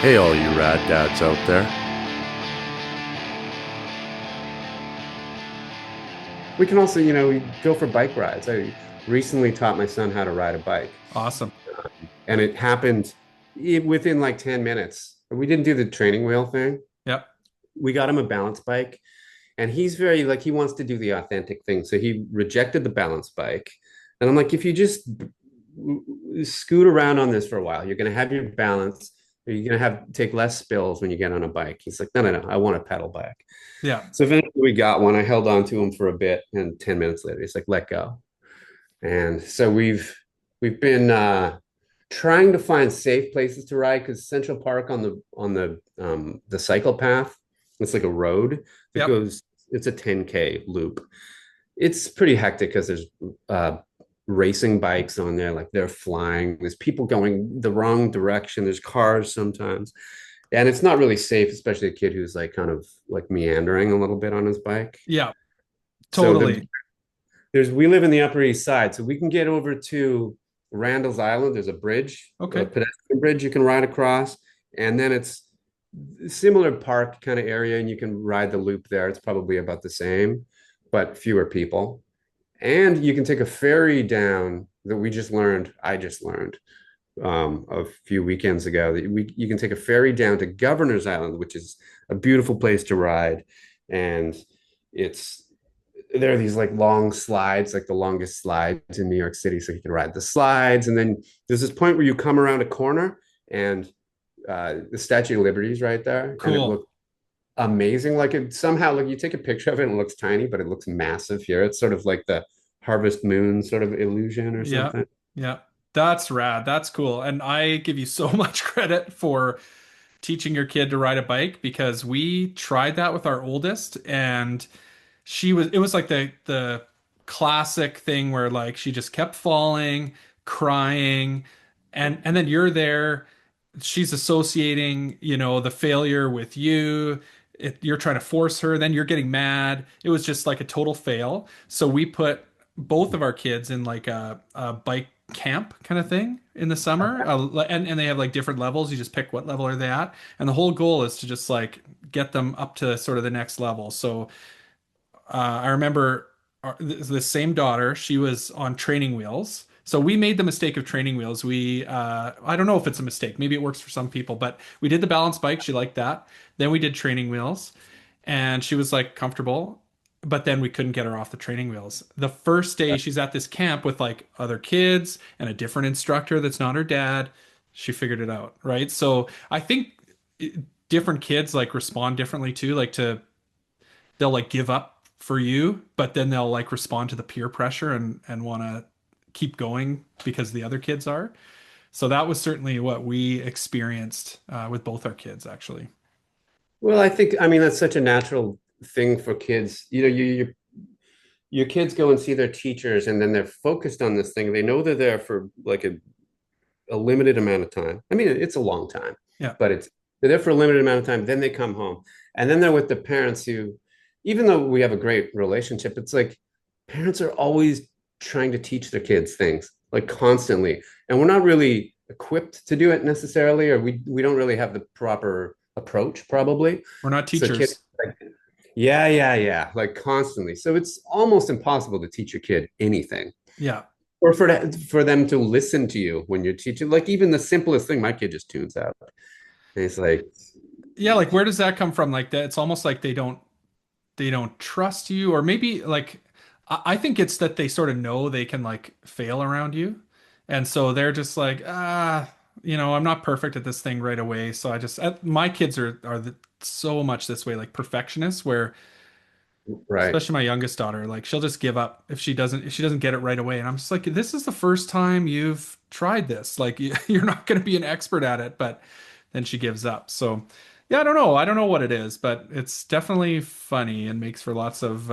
Hey, all you rad dads out there. We can also, go for bike rides. I recently taught my son how to ride a bike, Awesome. and it happened within like 10 minutes. We didn't do the training wheel thing. Yep. We got him a balance bike, and he's very like he wants to do the authentic thing. So he rejected the balance bike. And I'm like, if you just scoot around on this for a while, you're going to have your balance. You're going to have take less spills when you get on a bike. He's like, no, no, no, I want a pedal bike. Yeah. So eventually we got one. I held on to him for a bit, and 10 minutes later, he's like, let go. And so we've been trying to find safe places to ride because Central Park on the cycle path, it's like a road that Yep. goes, it's a 10K loop. It's pretty hectic because there's racing bikes on there, like they're flying. There's people going the wrong direction. There's cars sometimes. And it's not really safe, especially a kid who's like kind of like meandering a little bit on his bike. Yeah. So Totally. we live in the Upper East Side, so we can get over to Randall's Island. There's a bridge, a Okay. pedestrian bridge you can ride across, and then it's similar park kind of area, and you can ride the loop there. It's probably about the same, but fewer people. And you can take a ferry down that I just learned a few weekends ago that you can take a ferry down to Governor's Island, which is a beautiful place to ride. And it's there are these like long slides, like the longest slides in New York City. So you can ride the slides. And then there's this point where you come around a corner and the Statue of Liberty is right there. And it Cool. looks amazing. Like it somehow, like you take a picture of it and it looks tiny, but it looks massive here. It's sort of like the harvest moon sort of illusion or Yeah. something. Yeah. That's rad. That's cool. And I give you so much credit for teaching your kid to ride a bike because we tried that with our oldest and it was like the classic thing where like she just kept falling, crying, and then you're there, she's associating, the failure with you. You're trying to force her, then you're getting mad. It was just like a total fail. So we put both of our kids in like a bike camp kind of thing in the summer, and they have like different levels. You just pick what level are they at, and the whole goal is to just like get them up to sort of the next level. So I remember the same daughter, she was on training wheels. So we made the mistake of training wheels. I don't know if it's a mistake. Maybe it works for some people, but we did the balance bike. She liked that. Then we did training wheels and she was like comfortable, but then we couldn't get her off the training wheels. The first day she's at this camp with like other kids and a different instructor that's not her dad. She figured it out, right? So I think different kids like respond differently too. They'll like give up for you, but then they'll like respond to the peer pressure and want to keep going because the other kids are. So that was certainly what we experienced with both our kids, actually. Well, I mean, that's such a natural thing for kids. Your kids go and see their teachers and then they're focused on this thing. They know they're there for like a limited amount of time. I mean, it's a long time, Yeah. but they're there for a limited amount of time. Then they come home and then they're with the parents who, even though we have a great relationship, it's like parents are always trying to teach their kids things like constantly. And we're not really equipped to do it necessarily, or we don't really have the proper approach probably. We're not So kids, teachers. like, yeah, yeah, yeah, like constantly. So it's almost impossible to teach your kid anything Yeah. or for them to listen to you when you're teaching. Like even the simplest thing, my kid just tunes out. And it's like, Yeah, like where does that come from? Like that it's almost like they don't trust you, or maybe like I think it's that they sort of know they can like fail around you. And so they're just like, I'm not perfect at this thing right away. So my kids are so much this way, like perfectionists, where right. especially my youngest daughter, like she'll just give up if she doesn't get it right away. And I'm just like, this is the first time you've tried this. Like you're not going to be an expert at it, but then she gives up. So yeah, I don't know. I don't know what it is, but it's definitely funny and makes for lots of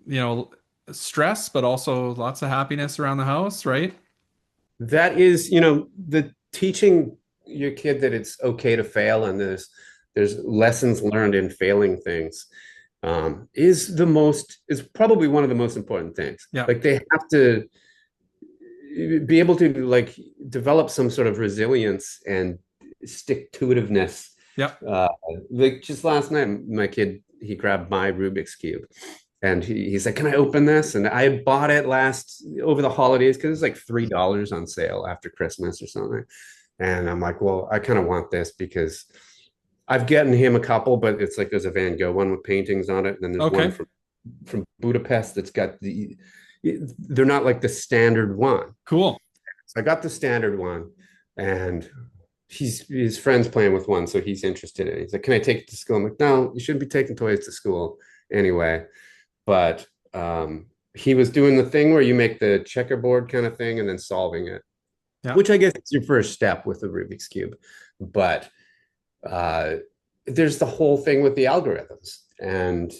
you know, stress, but also lots of happiness around the house, right? That is, the teaching your kid that it's okay to fail and there's lessons learned in failing things is probably one of the most important things. Yeah. Like they have to be able to like develop some sort of resilience and stick-to-itiveness. Yep. Like just last night, my kid, he grabbed my Rubik's Cube and he's like, can I open this? And I bought it over the holidays because it's like $3 on sale after Christmas or something. And I'm like, well, I kind of want this because I've gotten him a couple, but it's like there's a Van Gogh one with paintings on it. And then there's one Okay. from Budapest that's got they're not like the standard one. Cool. So I got the standard one and his friend's playing with one, so he's interested in it. He's like, can I take it to school? I'm like, no, you shouldn't be taking toys to school anyway. But he was doing the thing where you make the checkerboard kind of thing and then solving it, Yeah. which I guess is your first step with the Rubik's Cube. But there's the whole thing with the algorithms. And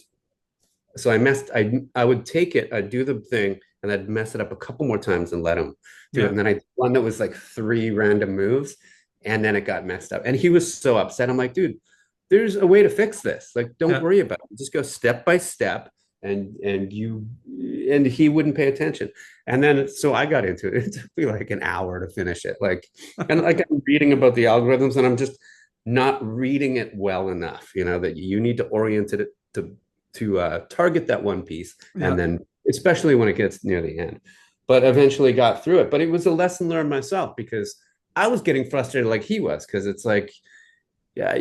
so I would take it, I'd do the thing, and I'd mess it up a couple more times and let him do it. And then I one that was like 3 random moves, and then it got messed up. And he was so upset. I'm like, dude, there's a way to fix this. Like, don't worry about it. Just go step by step. And he wouldn't pay attention. And then so I got into it. It took me like an hour to finish it. Like, and like I'm reading about the algorithms, and I'm just not reading it well enough, that you need to orient it to target that one piece. And then especially when it gets near the end. But eventually got through it. But it was a lesson learned myself because I was getting frustrated like he was, because it's like, yeah,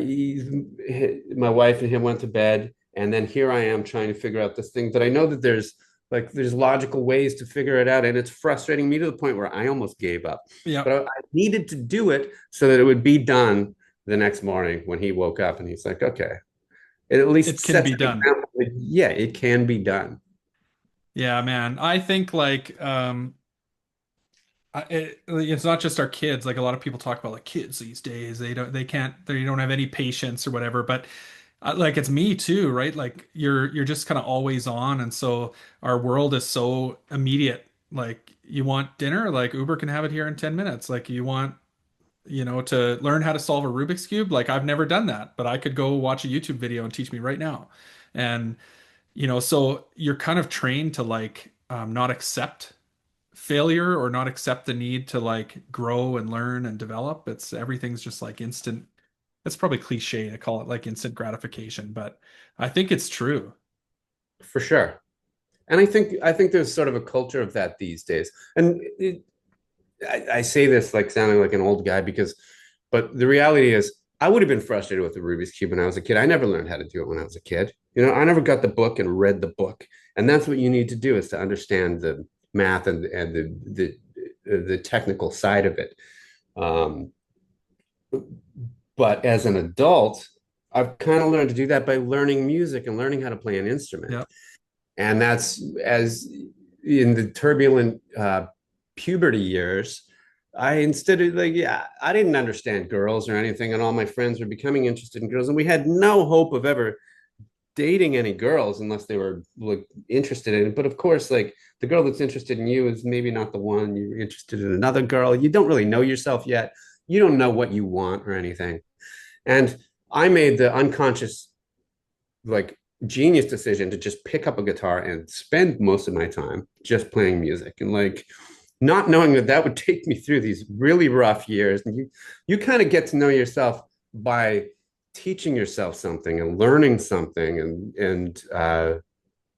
my wife and him went to bed, and then here I am trying to figure out this thing that I know that there's logical ways to figure it out, and it's frustrating me to the point where I almost gave up. Yeah. But I needed to do it so that it would be done the next morning when he woke up, and he's like, okay, at least it can be done. Yeah, it can be done. Yeah, man. I think like it's not just our kids. Like a lot of people talk about like kids these days. They don't have any patience or whatever. But like it's me too, right? Like you're just kind of always on, and so our world is so immediate. Like you want dinner, like Uber can have it here in 10 minutes. Like you want, to learn how to solve a Rubik's cube. Like I've never done that, but I could go watch a YouTube video and teach me right now. And so you're kind of trained to like not accept failure or not accept the need to like grow and learn and develop. Everything's just like instant. It's probably cliche to call it like instant gratification, but I think it's true. For sure. And I think there's sort of a culture of that these days. And I say this like sounding like an old guy but the reality is I would have been frustrated with the Rubik's Cube when I was a kid. I never learned how to do it when I was a kid. I never got the book and read the book. And that's what you need to do, is to understand the math and the technical side of it. But as an adult, I've kind of learned to do that by learning music and learning how to play an instrument. Yeah. And that's, as in the turbulent puberty years, I didn't understand girls or anything, and all my friends were becoming interested in girls, and we had no hope of ever dating any girls unless they were like interested in it. But of course, like the girl that's interested in you is maybe not the one. You're interested in another girl. You don't really know yourself yet. You don't know what you want or anything. And I made the unconscious, like, genius decision to just pick up a guitar and spend most of my time just playing music, and like not knowing that would take me through these really rough years. And you kind of get to know yourself by teaching yourself something and learning something, and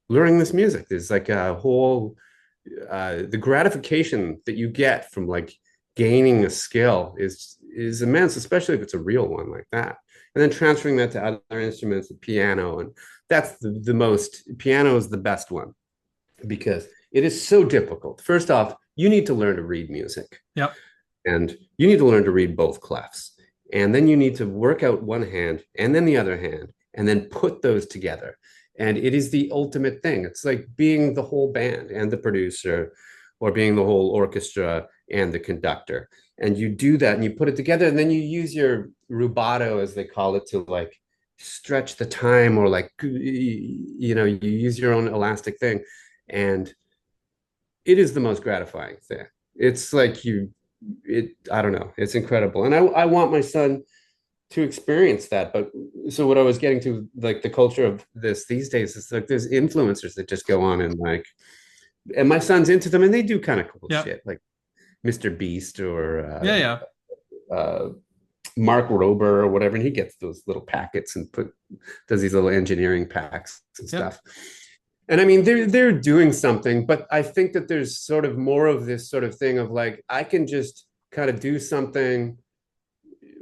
learning this music. There's like a whole the gratification that you get from like gaining a skill is immense, especially if it's a real one like that. And then transferring that to other instruments, the piano, and that's piano is the best one because it is so difficult. First off, you need to learn to read music. Yep. And you need to learn to read both clefs. And then you need to work out one hand and then the other hand, and then put those together. And it is the ultimate thing. It's like being the whole band and the producer, or being the whole orchestra and the conductor. And you do that and you put it together, and then you use your rubato, as they call it, to like stretch the time, or like, you use your own elastic thing. And it is the most gratifying thing. It's like I don't know, it's incredible. And I want my son to experience that. But so what I was getting to, like the culture of this these days, is like there's influencers that just go on and like, and my son's into them, and they do kind of cool shit, like Mr. Beast or Mark Rober or whatever, and he gets those little packets and does these little engineering packs and Yep. stuff. And I mean, they're doing something, but I think that there's sort of more of this sort of thing of like, I can just kind of do something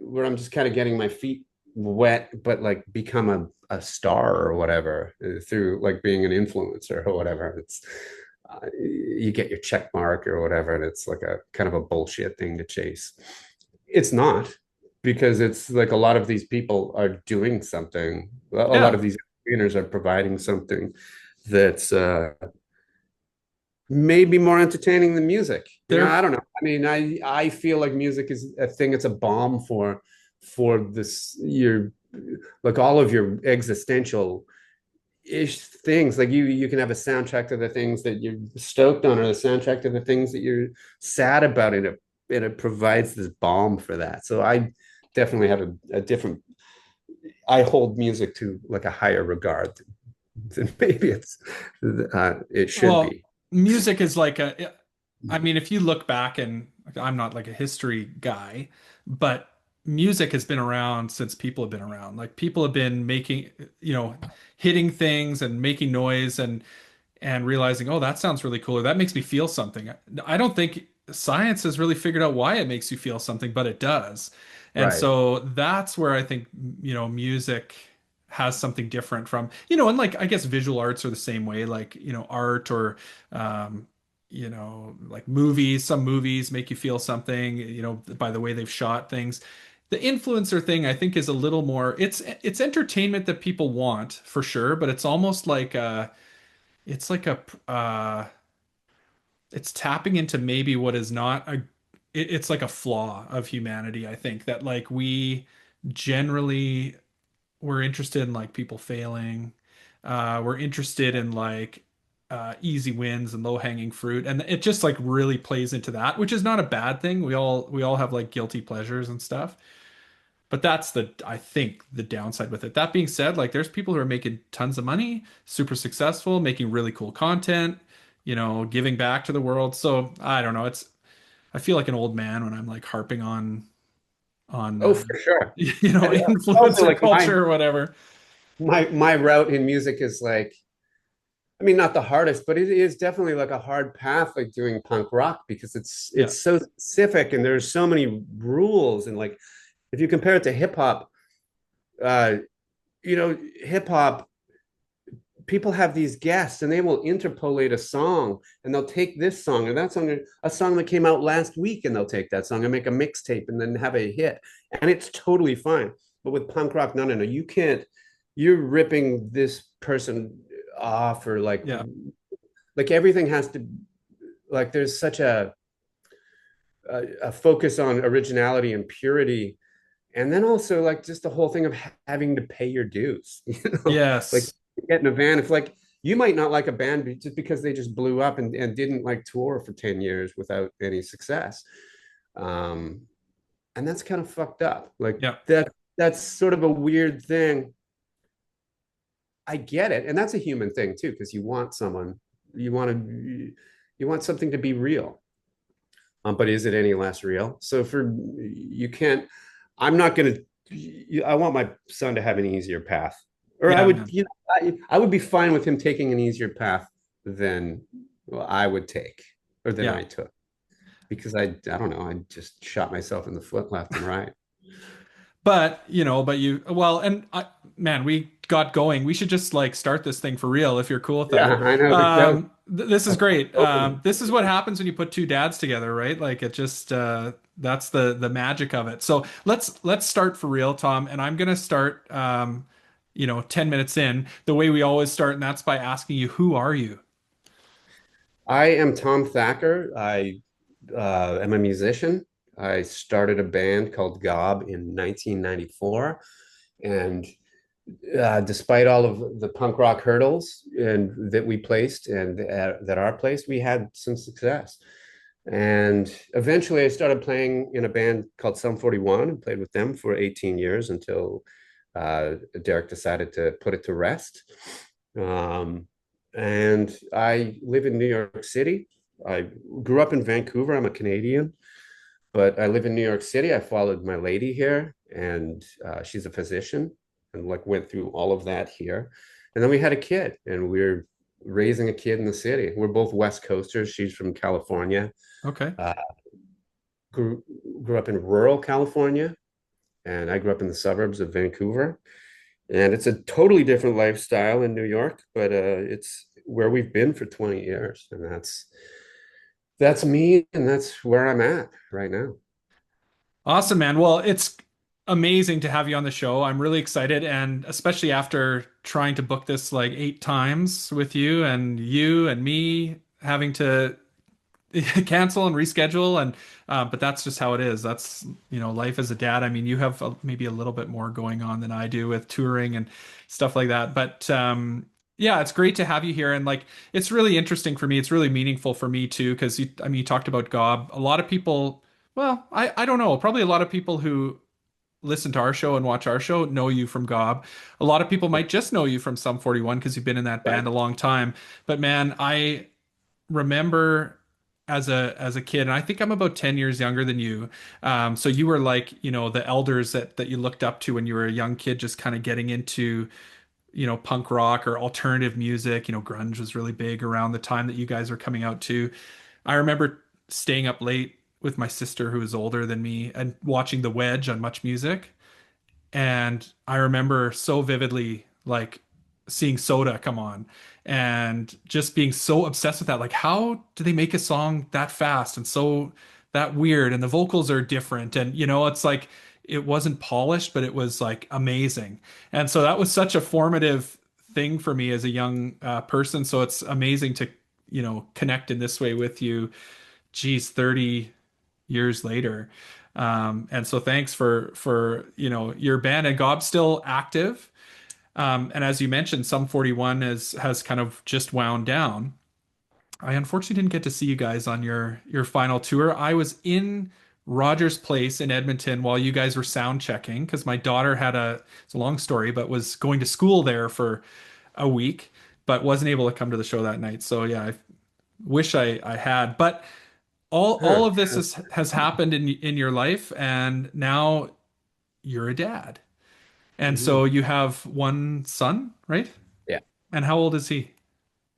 where I'm just kind of getting my feet wet, but like become a star or whatever through like being an influencer or whatever. It's you get your check mark or whatever, and it's like a kind of a bullshit thing to chase. It's not, because it's like a lot of these people are doing something. A lot Yeah. of these trainers are providing something that's maybe more entertaining than music. They're I don't know. I mean, I feel like music is a thing. It's a balm for this your like all of your existential ish things. Like you can have a soundtrack to the things that you're stoked on, or the soundtrack to the things that you're sad about, and it provides this balm for that. So I definitely have a different. I hold music to like a higher regard than maybe it should well, be. music is like a, I mean, if you look back, and I'm not like a history guy, but music has been around since people have been around. Like people have been making, you know, hitting things and making noise and realizing, oh, that sounds really cool, or that makes me feel something. I don't think science has really figured out why it makes you feel something, but it does. And Right. so that's where I think, music has something different from, and like I guess visual arts are the same way, like, art or um, like movies, some movies make you feel something, by the way they've shot things. The influencer thing, I think, is a little more, it's entertainment that people want for sure, but it's almost like it's like a it's tapping into maybe what is not it's like a flaw of humanity, I think, that like we generally we're interested in like people failing. We're interested in like easy wins and low hanging fruit, and it just like really plays into that, which is not a bad thing. We all have like guilty pleasures and stuff. But that's I think, the downside with it. That being said, like there's people who are making tons of money, super successful, making really cool content, giving back to the world. So I don't know. I feel like an old man when I'm like harping on Oh, for sure. And also influencer like culture or whatever. my route in music is like, I mean, not the hardest, but it is definitely like a hard path, like doing punk rock, because Yeah. it's so specific and there's so many rules. And like if you compare it to hip hop, uh, hip hop, people have these guests and they will interpolate a song, and they'll take this song and that song, a song that came out last week, and they'll take that song and make a mixtape and then have a hit. And it's totally fine. But with punk rock, no, no, no, you can't. You're ripping this person off, or Yeah. like everything has to, like there's such a focus on originality and purity, and then also like just the whole thing of having to pay your dues. Like Yes. get in a van, if like you might not like a band just because they just blew up and didn't like tour for 10 years without any success. um and that's kind of fucked up, like Yeah. that's sort of a weird thing. I get it, and that's a human thing too, because you want you want something to be real. But is it any less real? So for you can't. I'm not going to. I want my son to have an easier path, or I Yeah, would. man. I would be fine with him taking an easier path than I would take, or than Yeah. I took, because I don't know. I just shot myself in the foot left and right. Well, and man, we got going. We should just like start this thing for real if you're cool with Yeah, that. I know that. This is great. Totally. This is what happens when you put two dads together, right? Like it just that's the magic of it. So let's start for real, Tom. And I'm gonna start 10 minutes in the way we always start, and that's by asking you, who are you? I am Tom Thacker. I am a musician. I started a band called Gob in 1994, and despite all of the punk rock hurdles and that we placed and that are placed, we had some success. And eventually, I started playing in a band called Sum 41 and played with them for 18 years until Derek decided to put it to rest. Um, and I live in New York City. I grew up in Vancouver. I'm a Canadian, but I live in New York City. I followed my lady here, and she's a physician, and like went through all of that here. And then we had a kid, and we're raising a kid in the city. We're both West Coasters. She's from California. Okay. Uh, grew grew up in rural California, and I grew up in the suburbs of Vancouver. And it's a totally different lifestyle in New York, but it's where we've been for 20 years, and that's me, and that's where I'm at right now. Awesome, man. Well, it's amazing to have you on the show. I'm really excited, and especially after trying to book this like 8 times with you and me having to cancel and reschedule and but that's just how it is. That's, life as a dad. I mean, you have maybe a little bit more going on than I do with touring and stuff like that. But yeah, it's great to have you here, and like it's really interesting for me. It's really meaningful for me too because I mean, you talked about Gob. A lot of people, well, I don't know, probably a lot of people who listen to our show and watch our show know you from Gob. A lot of people might just know you from Sum 41 because you've been in that Right. band a long time. But man, I remember as a kid, and I think I'm about 10 years younger than you. So you were like, the elders that you looked up to when you were a young kid, just kind of getting into, punk rock or alternative music. Grunge was really big around the time that you guys were coming out too. I remember staying up late with my sister who was older than me and watching The Wedge on Much Music. And I remember so vividly, like seeing Soda come on and just being so obsessed with that. Like, how do they make a song that fast and so that weird? And the vocals are different. And, it's like it wasn't polished, but it was like amazing. And so that was such a formative thing for me as a young person. So it's amazing to, connect in this way with you. Geez, 30 years later. And so thanks for your band. And Gob's still active. And as you mentioned, Sum 41 has kind of just wound down. I unfortunately didn't get to see you guys on your final tour. I was in Rogers Place in Edmonton while you guys were sound checking because my daughter it's a long story, but was going to school there for a week, but wasn't able to come to the show that night. So yeah, I wish I had. But all Huh. of this has happened in your life, and now you're a dad. And Mhm. so you have one son, right? Yeah, And how old is he?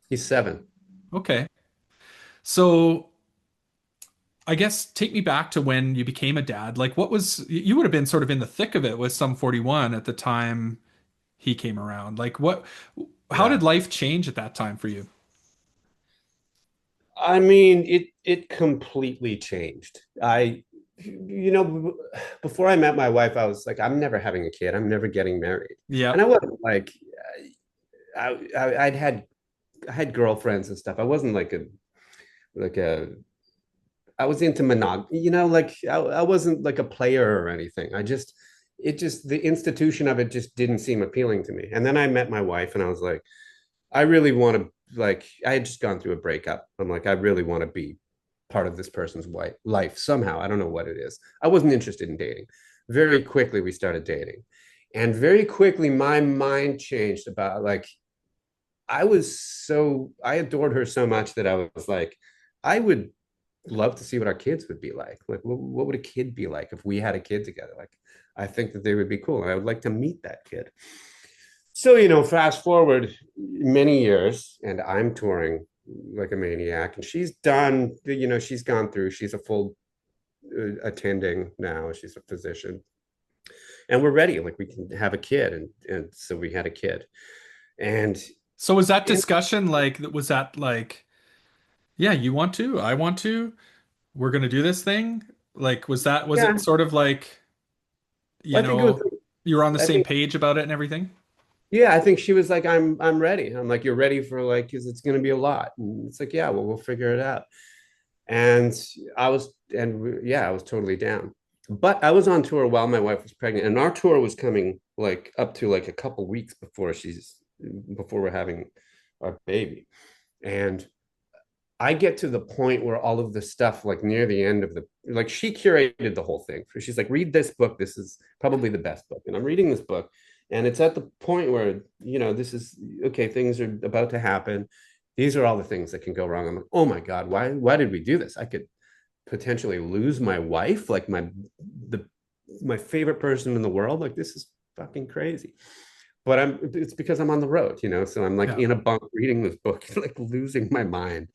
he's 7. Okay. So I guess take me back to when you became a dad. Like you would have been sort of in the thick of it with Sum 41 at the time he came around. Like how Yeah. did life change at that time for you? I mean, it completely changed. Before I met my wife, I was like, I'm never having a kid. I'm never getting married. And Yeah. I wasn't like, I had girlfriends and stuff. I wasn't like a I was into like I wasn't like a player or anything. The institution of it just didn't seem appealing to me. And then I met my wife, and I was like, I really want to, like, I had just gone through a breakup. I'm like, I really want to be part of this person's life somehow. I don't know what it is. I wasn't interested in dating. Very quickly, we started dating. And very quickly, my mind changed about like, I adored her so much that I was like, I would love to see what our kids would be like. Like, what would a kid be like if we had a kid together? Like, I think that they would be cool. And I would like to meet that kid. So, fast forward many years, and I'm touring like a maniac, and she's gone through, she's a full attending now, she's a physician, and we're ready. Like, we can have a kid. And so we had a kid. And, So was that and discussion like, was that like, yeah, you want to, I want to, we're gonna do this thing? Like, was yeah, it sort of like, you I think it was, know, you were on the I same think, page about it and everything? yeah, I think she was like, I'm ready. I'm like, you're ready for like, because it's going to be a lot. And it's like, yeah, well, we'll figure it out. And I was totally down. But I was on tour while my wife was pregnant, and our tour was coming like up to like a couple weeks before we're having our baby. And I get to the point where all of the stuff, like near the end of like she curated the whole thing. She's like, read this book. This is probably the best book. And I'm reading this book, and it's at the point where, this is okay. Things are about to happen. These are all the things that can go wrong. I'm like, oh my God, why did we do this? I could potentially lose my wife, like the my favorite person in the world. Like this is fucking crazy. But it's because I'm on the road, you know. So I'm like Yeah. in a bunk reading this book, like losing my mind.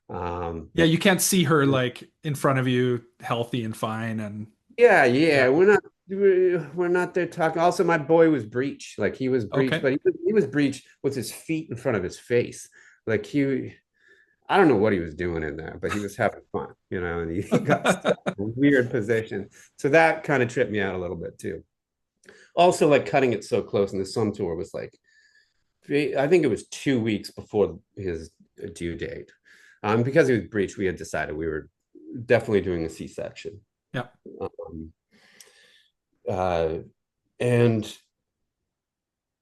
Yeah, you can't see her like in front of you healthy and fine and Yeah, yeah. yeah, we're not there talking. Also, my boy was breech, like he was breech, Okay. but he was breech with his feet in front of his face. Like I don't know what he was doing in there, but he was having fun, you know, and he got stuck in a weird position. So that kind of tripped me out a little bit too. Also, like cutting it so close, and the Sun tour was like, I think it was 2 weeks before his due date. Because he was breech, we had decided we were definitely doing a C-section. Yeah. Um, uh, and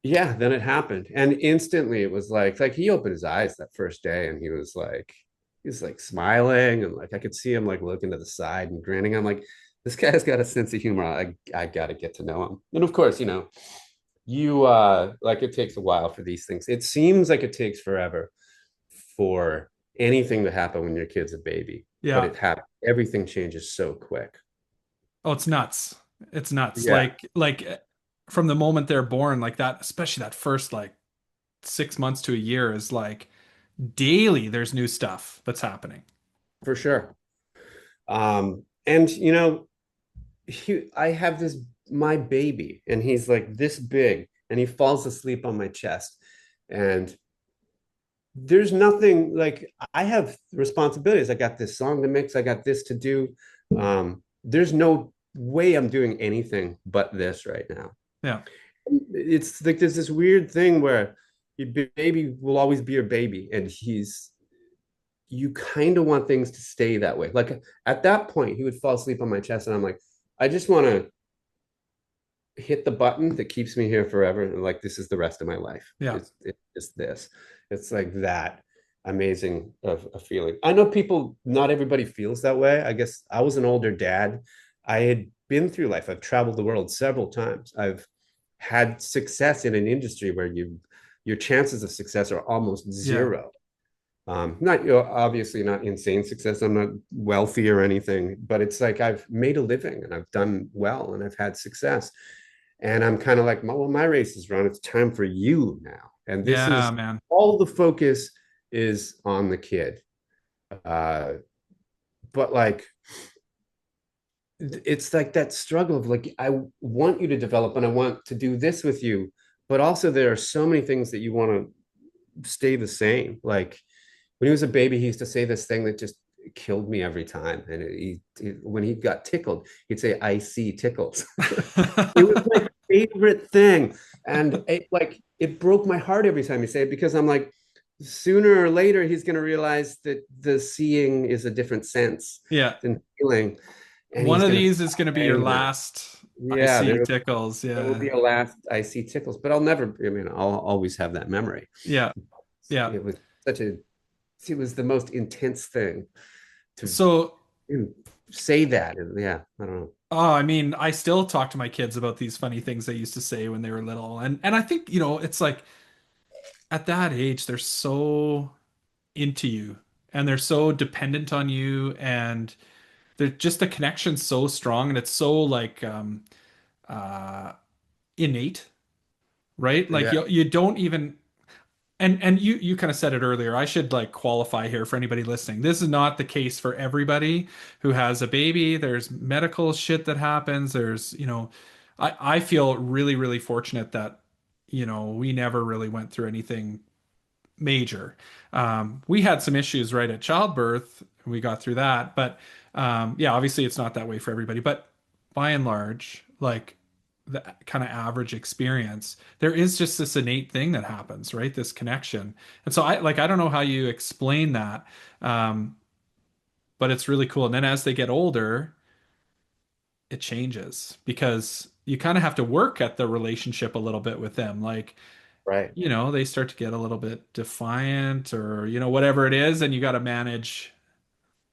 yeah, then it happened, and instantly it was like he opened his eyes that first day, and he was like smiling, and like I could see him like looking to the side and grinning. I'm like, this guy's got a sense of humor. I got to get to know him. And of course, you know, you like it takes a while for these things. It seems like it takes forever for anything to happen when your kid's a baby, but Yeah. it happens. Everything changes so quick. Oh, it's nuts. It's nuts. Yeah, Like from the moment they're born, like that, especially that first like 6 months to a year is like daily there's new stuff that's happening. for sure. And you know, I have this my baby, and he's like this big, and he falls asleep on my chest, and there's nothing like I have responsibilities. I got this song to mix. I got this to do. There's no way I'm doing anything but this right now. Yeah. It's like there's this weird thing where your baby will always be your baby, and you kind of want things to stay that way. Like at that point, he would fall asleep on my chest, and I'm like, I just want to hit the button that keeps me here forever. And like, this is the rest of my life. Yeah. It's just this. It's like that amazing of a feeling. I know people, not everybody feels that way. I guess I was an older dad. I had been through life. I've traveled the world several times. I've had success in an industry where your chances of success are almost Yeah. zero. Not, you know, obviously not insane success. I'm not wealthy or anything, but it's like I've made a living and I've done well and I've had success. And I'm kind of like, well, my race is run. It's time for you now. And this Yeah, is man. all the focus is on the kid. Uh, but like, it's like that struggle of like, I want you to develop and I want to do this with you. But also, there are so many things that you want to stay the same. Like, when he was a baby, he used to say this thing that just killed me every time. And when he got tickled, he'd say, "I see tickles." It was my favorite thing, and it broke my heart every time he said it because I'm like, sooner or later he's going to realize that the seeing is a different sense Yeah. than feeling, and One he's of going to these is stop going to be your saying that. last I Yeah, see tickles. there will Yeah. be a last I see tickles, but I'll never. I mean, I'll always have that memory. Yeah. Yeah. It was such a it was the most intense thing to So, say that. And yeah, I don't know. oh, I mean, I still talk to my kids about these funny things they used to say when they were little. And I think, it's like at that age, they're so into you and they're so dependent on you and they're just the connection's so strong and it's so like uh innate, right? Like Yeah, you don't even and you kind of said it earlier. I should like qualify here for anybody listening. This is not the case for everybody who has a baby. There's medical shit that happens. I feel really, really fortunate that, we never really went through anything major. We had some issues right at childbirth. We got through that, but yeah, obviously it's not that way for everybody. But by and large, like the kind of average experience, there is just this innate thing that happens, right? This connection. And so I don't know how you explain that, um, but it's really cool. And then as they get older, it changes because you kind of have to work at the relationship a little bit with them. Like, right. they start to get a little bit defiant or, whatever it is, and you got to manage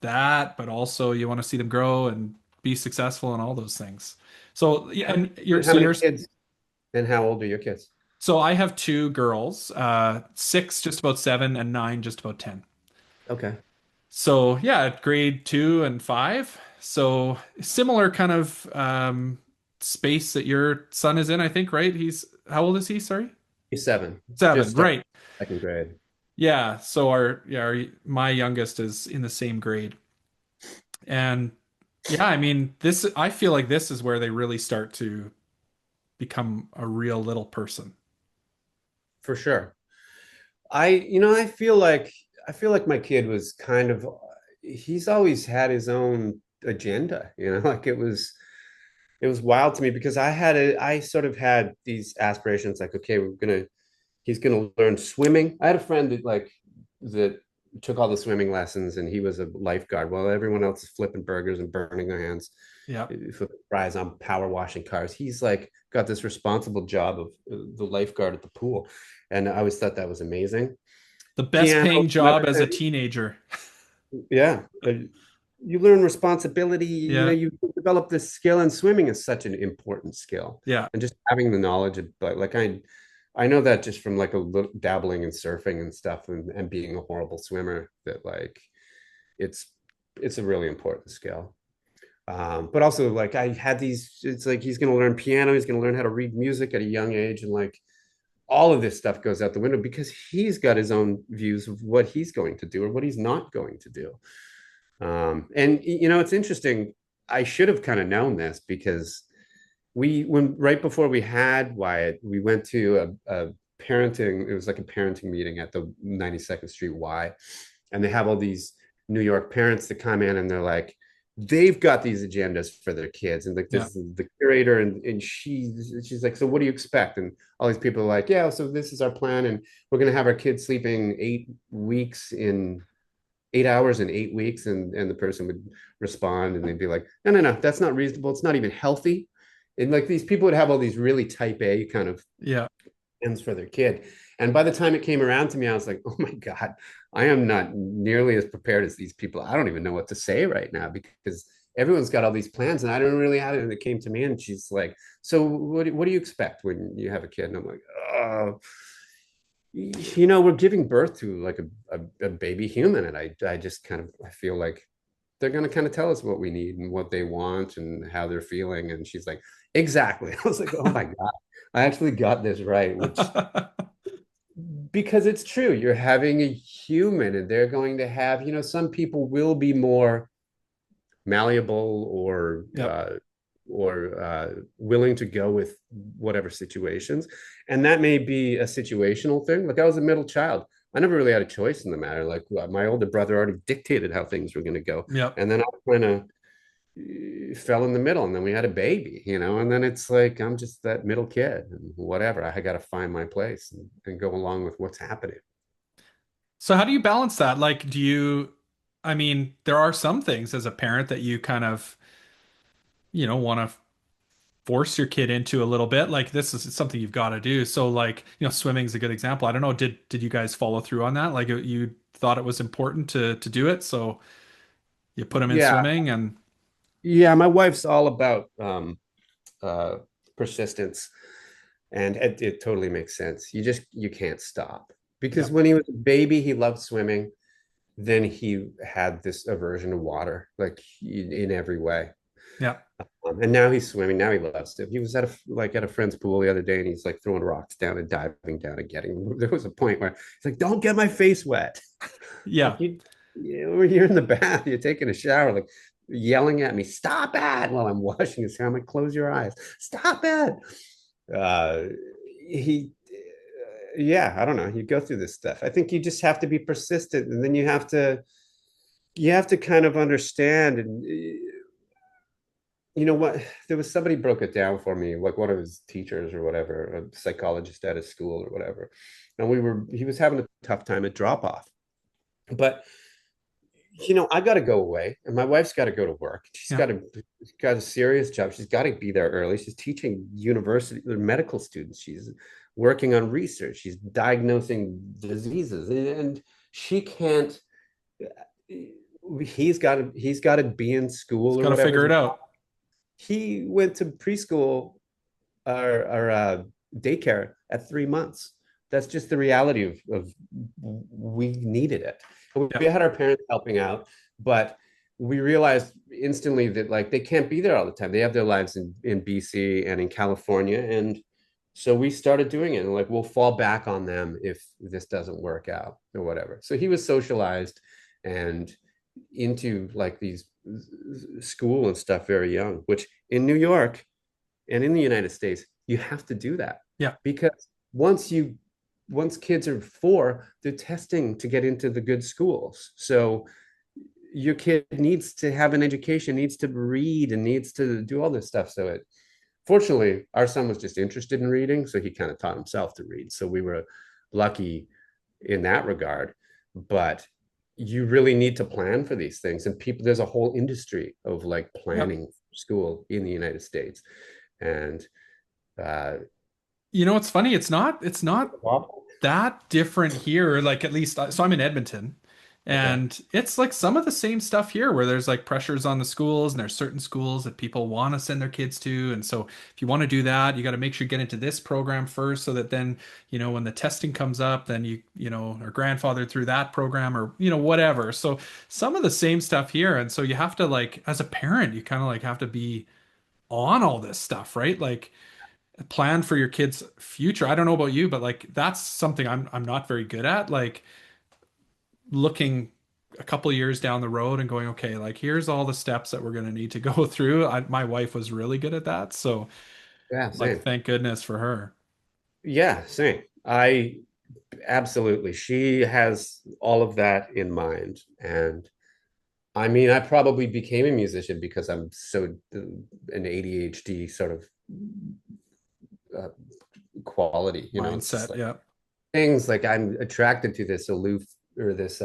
that, but also you want to see them grow and be successful and all those things. So, yeah, and you're, How so many you're, kids and how old are your kids? so I have two girls, 6, just about 7, and 9, just about 10. Okay. So yeah, grade 2 and 5. So similar kind of space that your son is in, I think, right? He's how old is he? Sorry, He's 7, just 7, started right? second grade. Yeah. So my youngest is in the same grade, and yeah, I mean, this I feel like this is where they really start to become a real little person. For sure. I feel like my kid was kind of, he's always had his own agenda, like it was wild to me because I sort of had these aspirations like, okay, he's gonna learn swimming. I had a friend that took all the swimming lessons and he was a lifeguard while everyone else is flipping burgers and burning their hands, Yeah. flipping fries on power washing cars. He's like got this responsible job of the lifeguard at the pool. And I always thought that was amazing. The best Piano, paying job another as a thing. teenager. Yeah. You learn responsibility, Yeah. you develop this skill, and swimming is such an important skill. Yeah. And just having the knowledge of, like, I know that just from like a little dabbling in surfing and stuff, and being a horrible swimmer, that like it's it's a really important skill. But also, like, I had these, it's like he's going to learn piano, he's going to learn how to read music at a young age, and like all of this stuff goes out the window because he's got his own views of what he's going to do or what he's not going to do. And it's interesting. I should have kind of known this because when right before we had Wyatt, we went to a parenting. It was like a parenting meeting at the 92nd Street Y, and they have all these New York parents that come in, and they're like, they've got these agendas for their kids, and like Yeah. this is the curator, and she's like, so what do you expect? And all these people are like, yeah, so this is our plan, and we're gonna have our kids sleeping 8 weeks in 8 hours in 8 weeks, and the person would respond and they'd be like, no, no, no, that's not reasonable, it's not even healthy. And like these people would have all these really type A kind of Yeah. ends for their kid. And by the time it came around to me, I was like, oh my God, I am not nearly as prepared as these people. I don't even know what to say right now because everyone's got all these plans and I don't really have it. And it came to me and she's like, so what do you expect when you have a kid? And I'm like, oh, we're giving birth to like a baby human. And I just kind of, I feel like they're going to kind of tell us what we need and what they want and how they're feeling. And she's like, exactly. I was like, oh my God, I actually got this right, which, because it's true, you're having a human and they're going to have, some people will be more malleable Yep. willing to go with whatever situations. And that may be a situational thing. Like I was a middle child. I never really had a choice in the matter. Like my older brother already dictated how things were going to go. Yep. And then I kind of fell in the middle and then we had a baby, and then it's like I'm just that middle kid and whatever. I got to find my place and go along with what's happening. So how do you balance that? Like, I mean, there are some things as a parent that you kind of, want to force your kid into a little bit. Like this is something you've got to do. So like, swimming is a good example. I don't know, did you guys follow through on that? Like you thought it was important to do it, so you put him in Yeah. swimming and Yeah, my wife's all about uh persistence, and it totally makes sense. You can't stop yeah. because when he was a baby he loved swimming. Then he had this aversion to water, like in every way. Yeah. And now he's swimming. Now he loves it. He was at a friend's pool the other day, and he's like throwing rocks down and diving down and getting. There was a point where he's like, "Don't get my face wet." Yeah. Like you're in the bath, you're taking a shower, like yelling at me, "Stop it!" While I'm washing his hair, I'm like, "Close your eyes, stop it." Uh, he, yeah, I don't know. You go through this stuff. I think you just have to be persistent, and then you have to kind of understand. And you know what? There was somebody broke it down for me, like one of his teachers or whatever, a psychologist at his school or whatever. And he was having a tough time at drop off. But I got to go away, and my wife's got to go to work. She's Yeah. got a serious job. She's got to be there early. She's teaching university medical students. She's working on research. She's diagnosing diseases, and she can't. He's got to be in Just school or got to whatever. figure it out. He went to preschool or daycare at 3 months. that's just the reality of we needed it. We Yeah. had our parents helping out, but we realized instantly that like they can't be there all the time. They have their lives in BC and in California. And so we started doing it, and like we'll fall back on them if this doesn't work out or whatever. So he was socialized and into like these school and stuff very young, which in New York and in the United States, you have to do that Yeah. because once kids are 4, they're testing to get into the good schools. So your kid needs to have an education, needs to read, and needs to do all this stuff. So it fortunately, our son was just interested in reading, so he kind of taught himself to read. So we were lucky in that regard. But you really need to plan for these things, and people, there's a whole industry of like Yeah. planning school in the United States, and uh, You know, it's funny. It's not that different here. Like at least, so I'm in Edmonton, okay, and it's like some of the same stuff here, where there's like pressures on the schools, and there's certain schools that people want to send their kids to, and so if you want to do that, you got to make sure you get into this program first, so that then when the testing comes up, then you are grandfathered through that program, or whatever. So some of the same stuff here, and so you have to like as a parent, you kind of like have to be on all this stuff, right? Like plan for your kids' future. I don't know about you, but like that's something I'm not very good at. Like looking a couple years down the road and going, okay, like here's all the steps that we're going to need to go through. My wife was really good at that, so yeah, like same, thank goodness for her. yeah, same. I absolutely, she has all of that in mind, and I mean, I probably became a musician because I'm so an ADHD sort of uh, quality. It's just Mindset, like yeah. things like I'm attracted to this aloof or this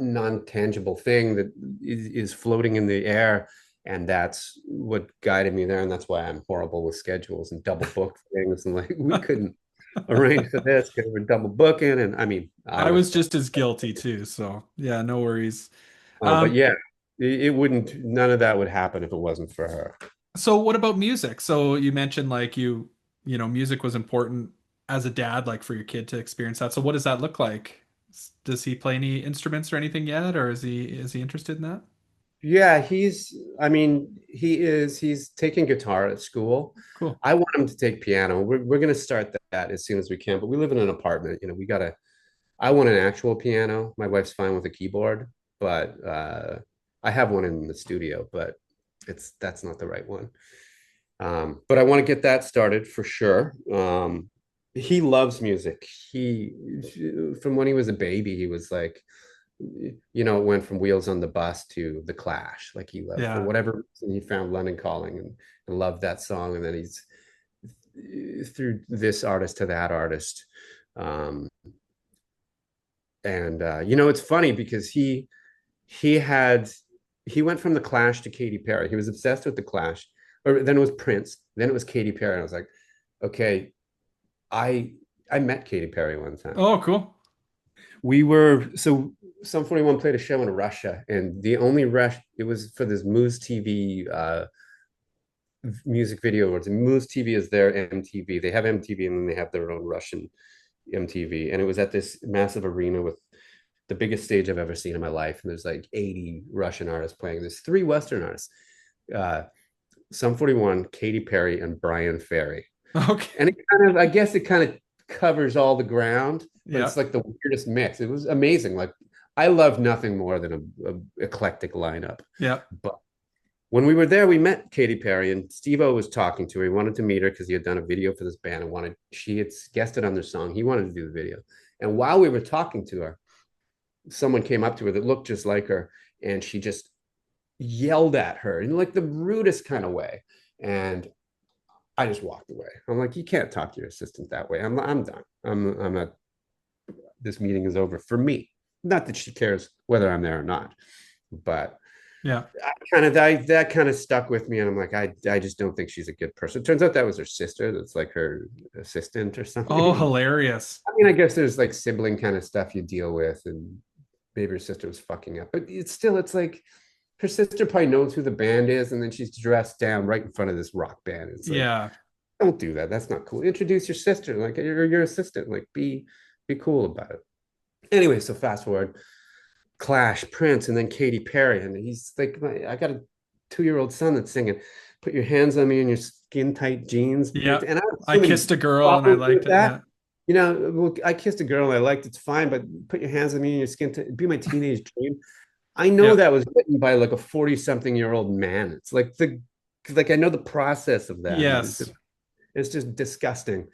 non-tangible thing that is floating in the air, and that's what guided me there. And that's why I'm horrible with schedules and double booked things. And like we couldn't arrange for this because we're double booking. And I mean, I I was, was just as guilty too, so yeah, no worries. but Um, yeah, it wouldn't. None of that would happen if it wasn't for her. so what about music? So you mentioned like music was important as a dad, like for your kid to experience that. So what does that look like? Does he play any instruments or anything yet, or is he interested in that? Yeah, I mean, he's taking guitar at school. Cool. I want him to take piano. We're going to start that as soon as we can, but we live in an apartment. I want an actual piano. My wife's fine with a keyboard, but I have one in the studio, but that's not the right one. But I want to get that started for sure. He loves music. From when he was a baby, he was like, it went from Wheels on the Bus to The Clash. Like he loved, for Yeah. whatever reason, he found London Calling and loved that song. And then he's through this artist to that artist. Um, and it's funny because he had he went from The Clash to Katy Perry. He was obsessed with The Clash, or then it was Prince, then it was Katy Perry. And I was like, okay, I I met Katy Perry one time. Oh, cool. We were so Some 41 played a show in Russia, and the only rush it was for this Moose TV music video awards. And Moose TV is their MTV. They have MTV and then they have their own Russian MTV. And it was at this massive arena with the biggest stage I've ever seen in my life. And there's like 80 Russian artists playing. There's 3 Western artists. Uh, Sum 41, Katy Perry, and Brian Ferry. Okay. And I guess it kind of covers all the ground, but Yeah. it's like the weirdest mix. It was amazing. Like I love nothing more than a eclectic lineup. Yeah. But when we were there, we met Katy Perry, and Steve-O was talking to her. He wanted to meet her because he had done a video for this band and she had guested on their song. He wanted to do the video. And while we were talking to her, someone came up to her that looked just like her, and she just yelled at her in like the rudest kind of way. And I just walked away. I'm like, you can't talk to your assistant that way. I'm done. I'm not. This meeting is over for me. Not that she cares whether I'm there or not, but Yeah. that kind of stuck with me. And I'm like, I just don't think she's a good person. It turns out that was her sister. That's like her assistant or Oh, something. hilarious. I mean, I guess there's like sibling kind of stuff you deal with, and maybe her sister was fucking up, but it's like her sister probably knows who the band is, and then she's dressed down right in front of this rock band. It's like, Yeah. don't do that. That's not cool. Introduce your sister, like you're your assistant. Like be cool about it. Anyway, so fast forward, Clash, Prince, and then Katy Perry, and he's like, I got a 2-year-old son that's singing, "Put your hands on me in your skin tight jeans," Yeah. and I have I so many kissed a girl and I problems liked with it. that. Yeah. You know, well, I kissed a girl and I liked it's fine, but put your hands on me in your skin tight, be my teenage dream. I know Yeah. that was written by like a 40-something-year-old man. It's like I know the process of that, and Yes. it's just disgusting.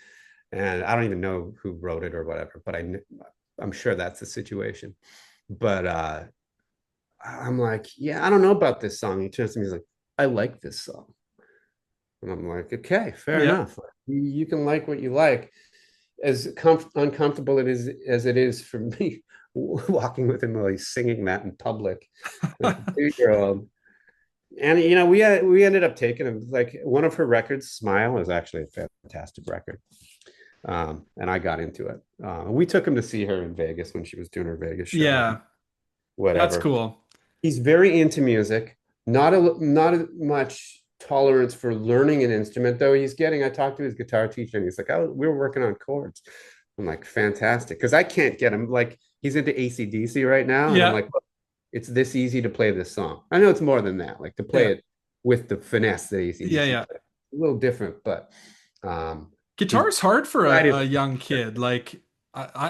And I don't even know who wrote it or whatever, but I'm sure that's the situation. But I'm like, yeah, I don't know about this song. He turns to me, he's like, I like this song. And I'm like, okay, fair Yeah. enough. You can like what you like. As uncomfortable it is as it is for me walking with him while he's singing that in public, like a 2-year-old. And we ended up taking him, like, one of her records, Smile, is actually a fantastic record. And I got into it. We took him to see her in Vegas when she was doing her Vegas show and Yeah. That's whatever. cool. He's very into music, not much tolerance for learning an instrument, though he's getting. I talked to his guitar teacher and he's like, oh, we were working on chords. I'm like, fantastic. Because I can't get him. Like, he's into AC/DC right now. And I'm Yeah. like, look, it's this easy to play this song. I know it's more than that, like to play Yeah. it with the finesse that Yeah. AC/DC Yeah. plays. A little different, but um, he's Guitar's hard for tried a his young kid. Like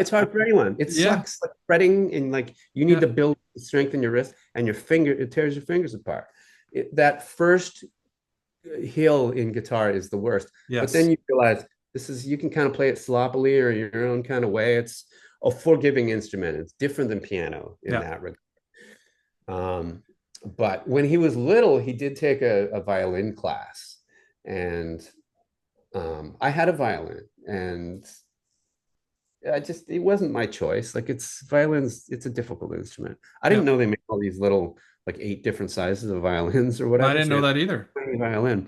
it's hard for anyone. It yeah. sucks, like fretting, and like you need Yeah. to build strength in your wrist and your finger. It tears your fingers apart. That first hill in guitar is the worst. But then Yes. you realize you can kind of play it sloppily or your own kind of way. It's a forgiving instrument. It's different than piano in Yeah. that regard. Um, but when he was little, he did take a violin class, and I had a violin, and it wasn't my choice. Like, it's a difficult instrument. I didn't Yeah. know they make all these little, like, 8 different sizes of violins or I whatever. didn't So know that either. he violin.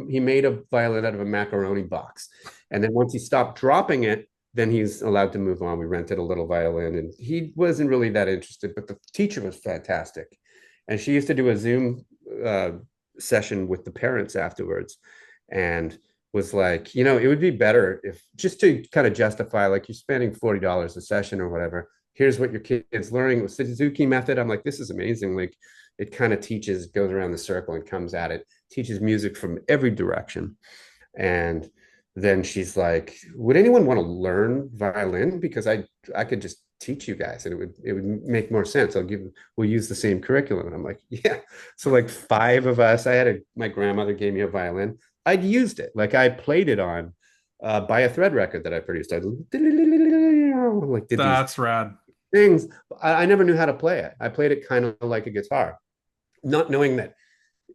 He made a violin out of a macaroni box. And then once he stopped dropping it, then he's allowed to move on. We rented a little violin and he wasn't really that interested, but the teacher was fantastic. And she used to do a Zoom uh, session with the parents afterwards. And was like, it would be better if, just to kind of justify, like, you're spending $40 a session or whatever. Here's what your kid's learning with Suzuki method. I'm like, this is amazing. Like, it kind of goes around the circle and comes at it, teaches music from every direction. And then she's like, would anyone want to learn violin? Because I could just teach you guys and it would make more sense. We'll use the same curriculum. And I'm like, yeah. So like 5 of us, my grandmother gave me a violin. I'd used it. Like, I played it on by a thread record that I produced. I like did these That's rad. things. I never knew how to play it. I played it kind of like a guitar, not knowing that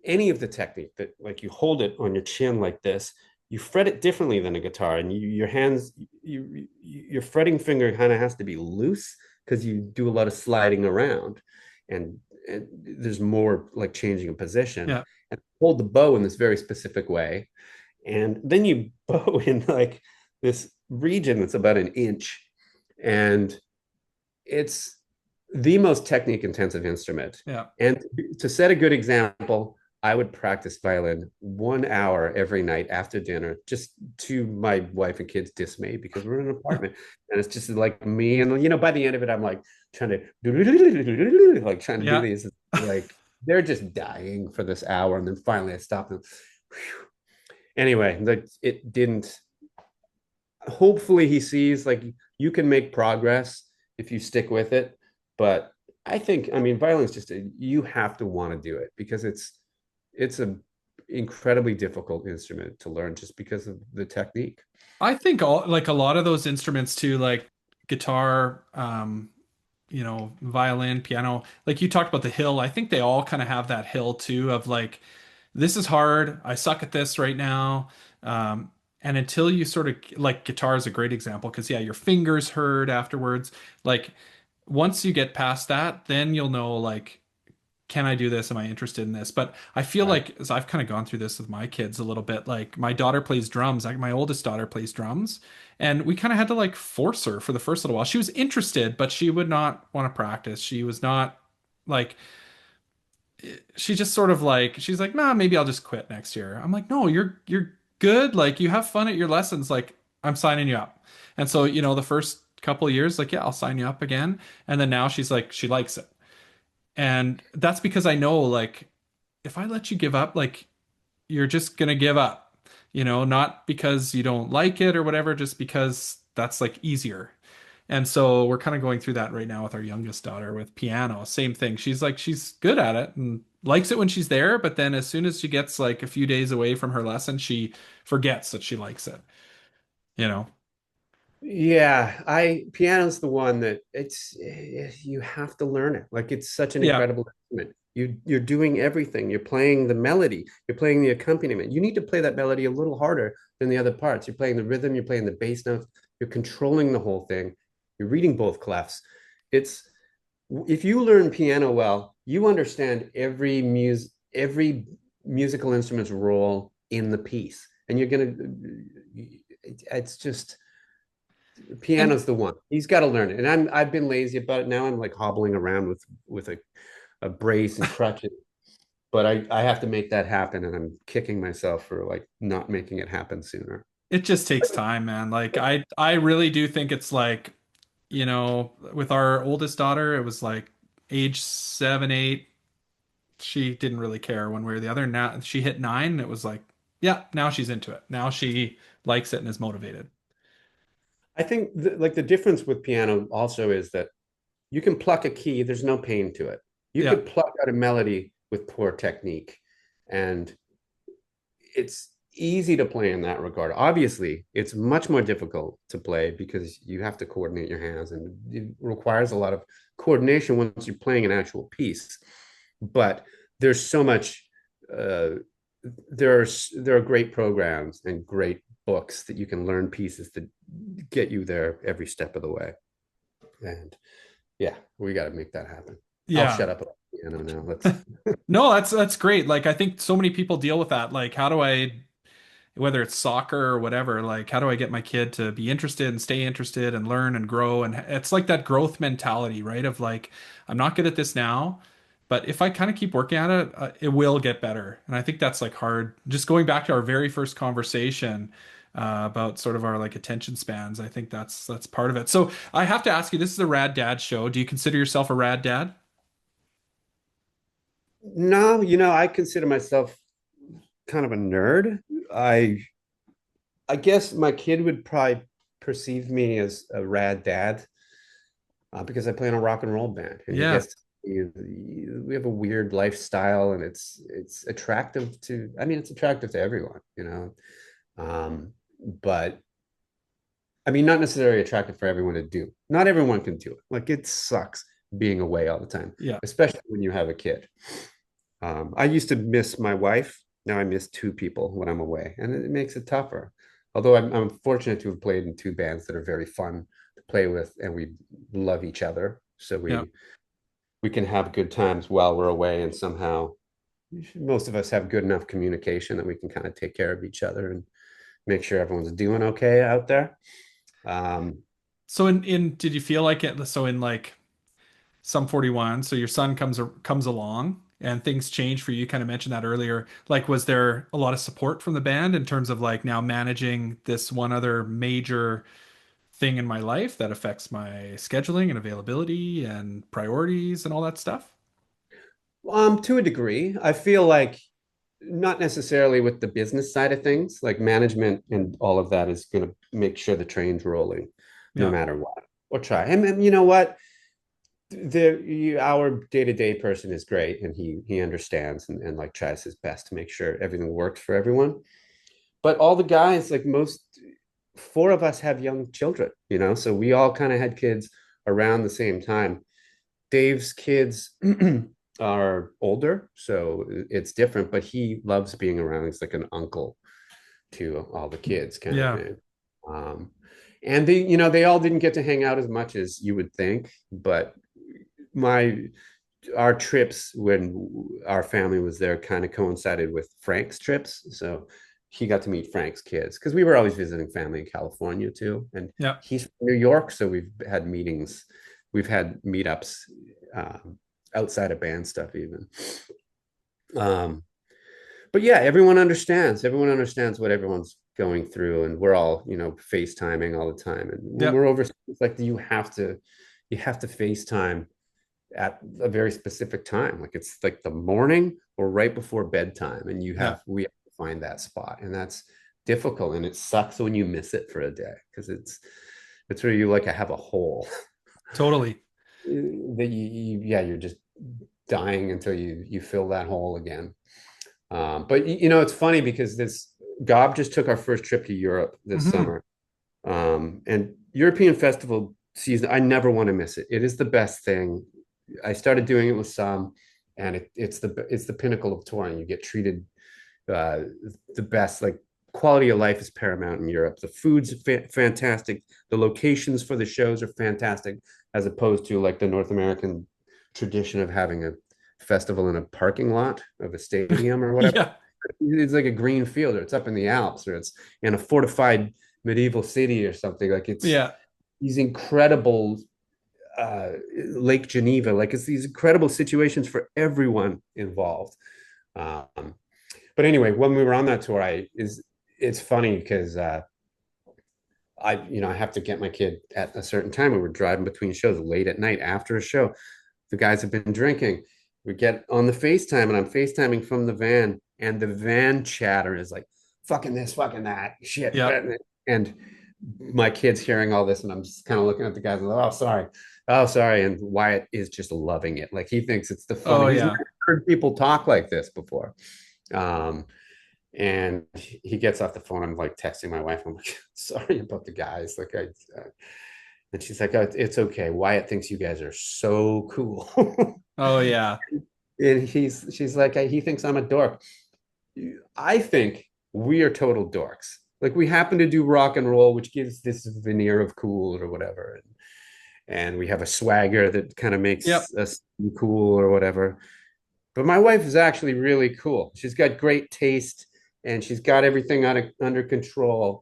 any of the technique, that, like, you hold it on your chin like this, you fret it differently than a guitar, and your hands, your fretting finger kind of has to be loose because you do a lot of sliding around, and, there's more like changing a position, Yeah. and hold the bow in this very specific way, and then you bow in like this region that's about an inch, and it's the most technique intensive instrument. Yeah. And to set a good example, I would practice violin 1 hour every night after dinner, just to my wife and kids' dismay, because we're in an apartment and it's just like me. And, by the end of it, I'm like trying to do Yeah. these, like, they're just dying for this hour. And then finally I stopped them. Anyway, it didn't. Hopefully he sees, like, you can make progress if you stick with it. But violin is you have to want to do it, because it's a incredibly difficult instrument to learn just because of the technique. I think a lot of those instruments too, like guitar, violin, piano, like you talked about the hill. I think they all kind of have that hill too of like, this is hard. I suck at this right now. Um, and until you sort of, like, guitar is a great example because yeah, your fingers hurt afterwards. Like, once you get past that, then you'll know, like, can I do this? Am I interested in this? But I feel Right. like, as I've kind of gone through this with my kids a little bit, like my daughter plays drums, like my oldest daughter plays drums, and we kind of had to like force her for the first little while. She was interested, but she would not want to practice. She was not like, she just sort of like, she's like, nah, maybe I'll just quit next year. I'm like, no, you're good. Like you have fun at your lessons. Like I'm signing you up. And so, the first couple of years, like, yeah, I'll sign you up again. And then now she's like, she likes it. And that's because I know, like, if I let you give up, like, you're just gonna give up, not because you don't like it or whatever, just because that's like easier. And so we're kind of going through that right now with our youngest daughter with piano. Same thing. She's like, she's good at it and likes it when she's there, but then as soon as she gets like a few days away from her lesson, she forgets that she likes it, you know? Yeah, I piano's the one that you have to learn it. Like it's such an Yeah. incredible instrument. You're doing everything. You're playing the melody, you're playing the accompaniment. You need to play that melody a little harder than the other parts. You're playing the rhythm, you're playing the bass notes, you're controlling the whole thing. You're reading both clefs. It's if you learn piano well, you understand every musical instrument's role in the piece. And you're gonna it's just And piano's the one. He's got to learn it. And I've been lazy about it now. I'm like hobbling around with a brace and crutches. But I have to make that happen, and I'm kicking myself for like not making it happen sooner. it just takes time, man. Like I really do think it's like, with our oldest daughter, it was like age 7, 8, she didn't really care one way or the other. Now she hit 9, it was like, yeah, now she's into it. Now she likes it and is motivated. I think like the difference with piano also is that you can pluck a key. There's no pain to it. You Yeah. could pluck out a melody with poor technique, and it's easy to play in that regard. Obviously, it's much more difficult to play because you have to coordinate your hands and it requires a lot of coordination once you're playing an actual piece. But there's so much there are great programs and great books that you can learn pieces that get you there every step of the way. And yeah, we got to make that happen. I'll Yeah. shut up about piano now. Let's No, that's great. Like I think so many people deal with that. Like how do I, whether it's soccer or whatever, like how do I get my kid to be interested and stay interested and learn and grow? And it's like that growth mentality, right? Of like, I'm not good at this now, but if I kind of keep working at it, it will get better. And I think that's like hard. Just going back to our very first conversation about sort of our like attention spans, I think that's part of it. So I have to ask you, this is a Rad Dad show. Do you consider yourself a Rad Dad? no, I consider myself kind of a nerd. I I guess my kid would probably perceive me as a rad dad because I play in a rock and roll band, and he Yeah. gets we have a weird lifestyle, and it's attractive to. I mean, it's attractive to everyone. But I mean, not necessarily attractive for everyone to do. Not everyone can do it. Like it sucks being away all the time, Yeah. especially when you have a kid. I used to miss my wife. Now I miss two people when I'm away, and it makes it tougher. Although I'm fortunate to have played in two bands that are very fun to play with, and we love each other, so Yeah. we can have good times while we're away, and somehow most of us have good enough communication that we can kind of take care of each other and make sure everyone's doing okay out there. Um, So in did you feel like it? So in like Sum 41, so your son comes along and things change for you. You kind of mentioned that earlier. Like, was there a lot of support from the band in terms of like now managing this one other major thing in my life that affects my scheduling and availability and priorities and all that stuff? to a degree, I feel like not necessarily with the business side of things, like management and all of that is going to make sure the train's rolling no Yeah. matter what, or try. And you know what? Our day-to-day person is great, and he understands and like tries his best to make sure everything works for everyone. But all the guys, like most four of us have young children, so we all kind of had kids around the same time. Dave's kids are older, so it's different, but he loves being around. He's like an uncle to all the kids kind of Yeah. thing. Um, and they all didn't get to hang out as much as you would think, but my our trips when our family was there kind of coincided with Frank's trips. So he got to meet Frank's kids because we were always visiting family in California too. And Yeah. he's from New York. So we've had meetings, we've had meetups outside of band stuff, even. Um, but yeah, everyone understands. Everyone understands what everyone's going through, and we're all, FaceTiming all the time. And when Yep. we're over, it's like you have to FaceTime at a very specific time. Like it's like the morning or right before bedtime, and Yeah. we have to find that spot, and that's difficult. And it sucks when you miss it for a day because it's where you like have a hole Totally. that yeah, you're just dying until you fill that hole again. But it's funny because this Gob just took our first trip to Europe this Hmm. summer. And European festival season, I never want to miss it. It is the best thing. I started doing it with some, and it's the pinnacle of touring. You get treated uh, the best. Like quality of life is paramount in Europe. The food's fantastic. The locations for the shows are fantastic, as opposed to like the North American tradition of having a festival in a parking lot of a stadium or whatever. Yeah. It's like a green field, or it's up in the Alps, or it's in a fortified medieval city or something. Like it's Yeah. these incredible Lake Geneva. Like it's these incredible situations for everyone involved. Um, but anyway, when we were on that tour, it's funny because I have to get my kid at a certain time. We were driving between shows late at night after a show. The guys have been drinking. We get on the FaceTime, and I'm FaceTiming from the van, and the van chatter is like, fucking this, fucking that, shit. Yep. And my kid's hearing all this, and I'm just kind of looking at the guys and like, oh, sorry. Oh, sorry. And Wyatt is just loving it. Like he thinks it's the fun. Oh He's yeah. never heard people talk like this before. Um, and he gets off the phone. I'm like texting my wife. I'm like, sorry about the guys. And she's like, oh, it's okay. Wyatt thinks you guys are so cool. Oh yeah. And she's like, he thinks I'm a dork. I think we are total dorks. Like we happen to do rock and roll, which gives this veneer of cool or whatever. And we have a swagger that kind of Yep. makes us cool or whatever. But my wife is actually really cool. She's got great taste and she's got everything under control.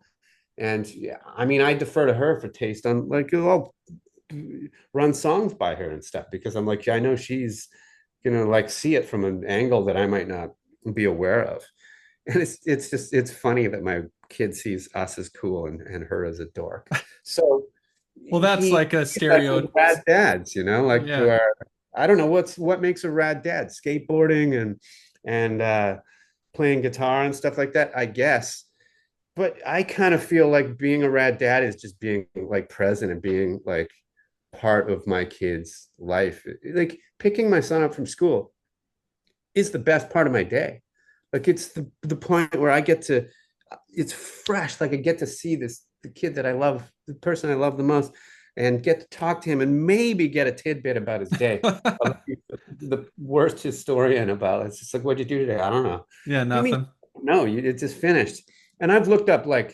And yeah, I mean, I defer to her for taste. I'm like, I'll run songs by her and stuff because I'm like, I know she's gonna like see it from an angle that I might not be aware of. And it's funny that my kid sees us as cool and her as a dork. So Well, that's like a he's like rad dads, like who yeah. are I don't know what makes a rad dad, skateboarding and playing guitar and stuff like that, I guess. But I kind of feel like being a rad dad is just being like present and being like part of my kid's life. Like picking my son up from school is the best part of my day. Like it's the point where I get to, it's fresh. Like I get to see the kid that I love, the person I love the most, and get to talk to him and maybe get a tidbit about his day. The worst historian about it's just like, what'd you do today? I don't know. Yeah, You mean nothing. no? It just finished. And I've looked up like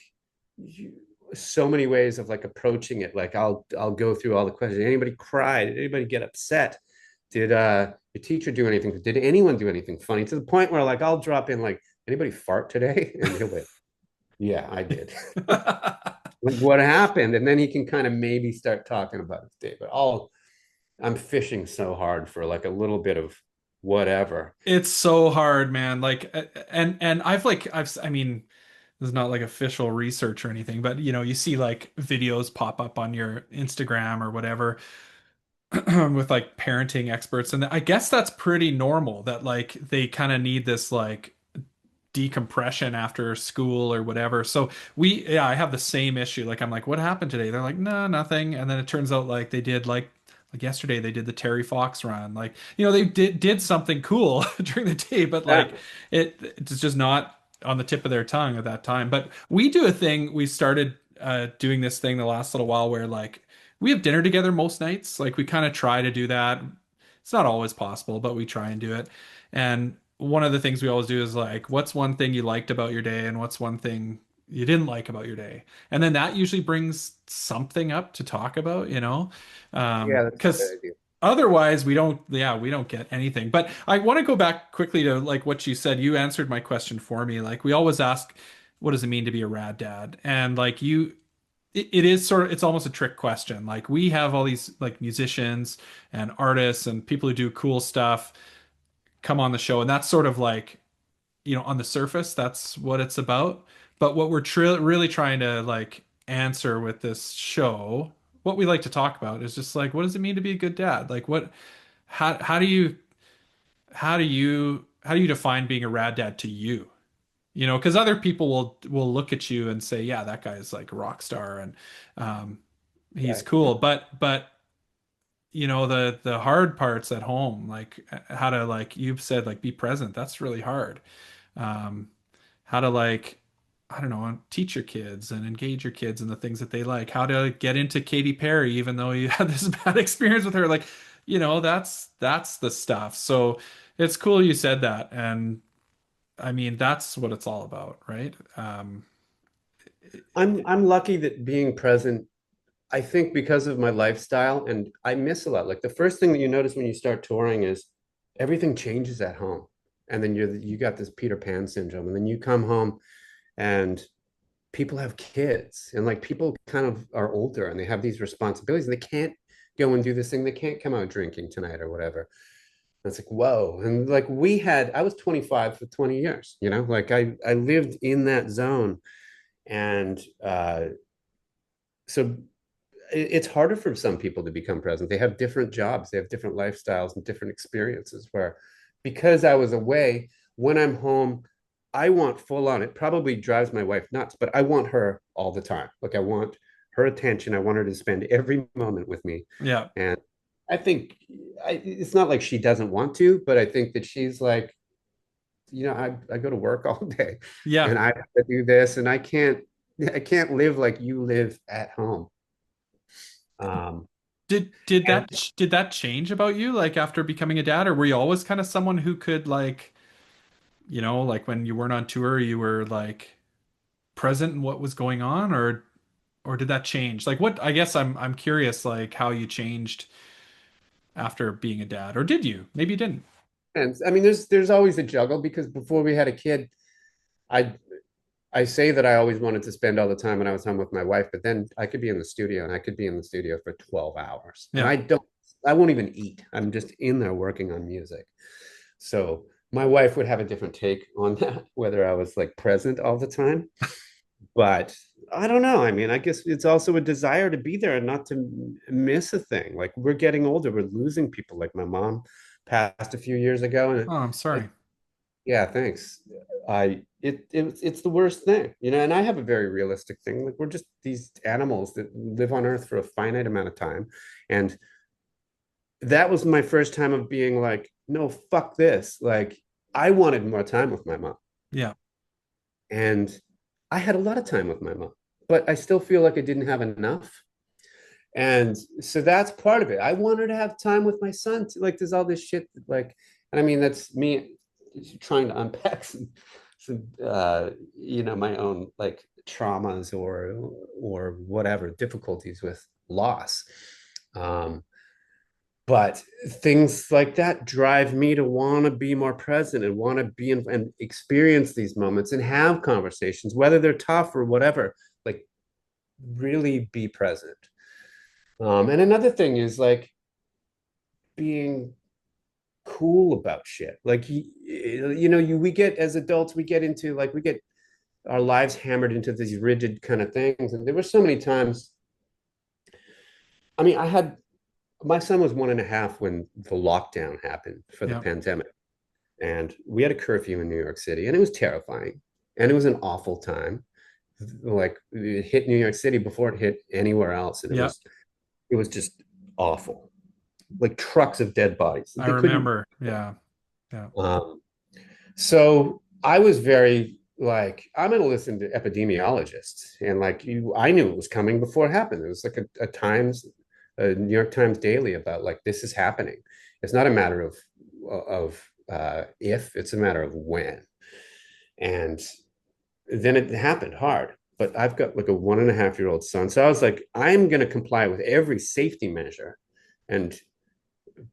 so many ways of like approaching it. Like I'll go through all the questions. Anybody cry? Did anybody get upset? Did your teacher do anything? Did anyone do anything funny? To the point where like I'll drop in like, anybody fart today? And he'll be, yeah, I did. Like, what happened? And then he can kind of maybe start talking about his day. But I'm fishing so hard for like a little bit of whatever. It's so hard, man. Like, and I mean, this is not like official research or anything, but you see like videos pop up on your Instagram or whatever with like parenting experts, and I guess that's pretty normal that like they kind of need this like decompression after school or whatever. So yeah, I have the same issue. Like I'm like, what happened today? They're like, no, nothing. And then it turns out like they did like yesterday they did the Terry Fox run. Like, they did something cool during the day, but Yeah. like it's just not on the tip of their tongue at that time. But we do a thing, we started doing this thing the last little while where like we have dinner together most nights. Like we kind of try to do that. It's not always possible, but we try and do it. And one of the things we always do is like, what's one thing you liked about your day and what's one thing you didn't like about your day? And then that usually brings something up to talk about, Yeah, that's a because good idea. otherwise we don't get anything. But I want to go back quickly to like what you said. You answered my question for me. Like we always ask, what does it mean to be a rad dad? And like it is it's almost a trick question. Like we have all these like musicians and artists and people who do cool stuff come on the show, and that's sort of like on the surface, that's what it's about. But what we're really trying to like answer with this show, what we like to talk about is just like, what does it mean to be a good dad? Like how do you, how do you define being a rad dad to you? Because other people will look at you and say, yeah, that guy's like a rock star and um, he's Right. cool. But the hard parts at home, like how to, like you've said, like be present. That's really hard. Um, how to, like, I don't know, teach your kids and engage your kids in the things that they like. How to get into Katy Perry, even though you had this bad experience with her. Like, that's the stuff. So it's cool you said that, and I mean that's what it's all about, right? I'm lucky that being present, I think because of my lifestyle, and I miss a lot. Like the first thing that you notice when you start touring is everything changes at home. And then you got this Peter Pan syndrome. And then you come home and people have kids and like people kind of are older and they have these responsibilities and they can't go and do this thing. They can't come out drinking tonight or whatever. And it's like, whoa. And like I was 25 for 20 years, like I lived in that zone. And so it's harder for some people to become present. They have different jobs, they have different lifestyles and different experiences where because I was away, when I'm home, I want full on. It probably drives my wife nuts, but I want her all the time. Like I want her attention. I want her to spend every moment with me. Yeah. And I think it's not like she doesn't want to, but I think that she's like, I go to work all day Yeah. and I have to do this and I can't live like you live at home. Um, and Did that change about you, like after becoming a dad, or were you always kind of someone who could, like, like when you weren't on tour, you were like present in what was going on, or did that change? Like, what, I guess I'm curious, like how you changed after being a dad, or did you? Maybe you didn't. and I mean, there's always a juggle because before we had a kid, I I say that I always wanted to spend all the time when I was home with my wife, but then I could be in the studio and I could be in the studio for 12 hours. And Yeah. I won't even eat. I'm just in there working on music. So my wife would have a different take on that, whether I was like present all the time. But I don't know. I mean, I guess it's also a desire to be there and not to miss a thing. Like we're getting older, we're losing people. Like my mom passed a few years ago, and Oh, I'm sorry. yeah, thanks. It's the worst thing, and I have a very realistic thing. Like we're just these animals that live on Earth for a finite amount of time. And that was my first time of being like, no, fuck this. Like I wanted more time with my mom. Yeah. And I had a lot of time with my mom, but I still feel like I didn't have enough. And so that's part of it. I wanted to have time with my son too. Like there's all this shit that, like, and I mean that's me trying to unpack some my own like traumas or whatever difficulties with loss. Um, but things like that drive me to want to be more present and want to be in and experience these moments and have conversations, whether they're tough or whatever. Like really be present. And another thing is like being cool about shit. Like we get as adults, we get into like we get our lives hammered into these rigid kind of things. And there were so many times. I mean, my son was 1.5 when the lockdown happened for the Yeah. pandemic, and we had a curfew in New York City, and it was terrifying, and it was an awful time. Like it hit New York City before it hit anywhere else, and it Yeah. was it was just awful. Like trucks of dead bodies. I They couldn't. remember. Yeah. Yeah. Um, so I was very like, I'm going to listen to epidemiologists, and like I knew it was coming before it happened. It was like a New York Times daily about like this is happening. It's not a matter of if, it's a matter of when. And then it happened hard. But I've got like a 1.5-year-old son, so I was like, I'm going to comply with every safety measure, and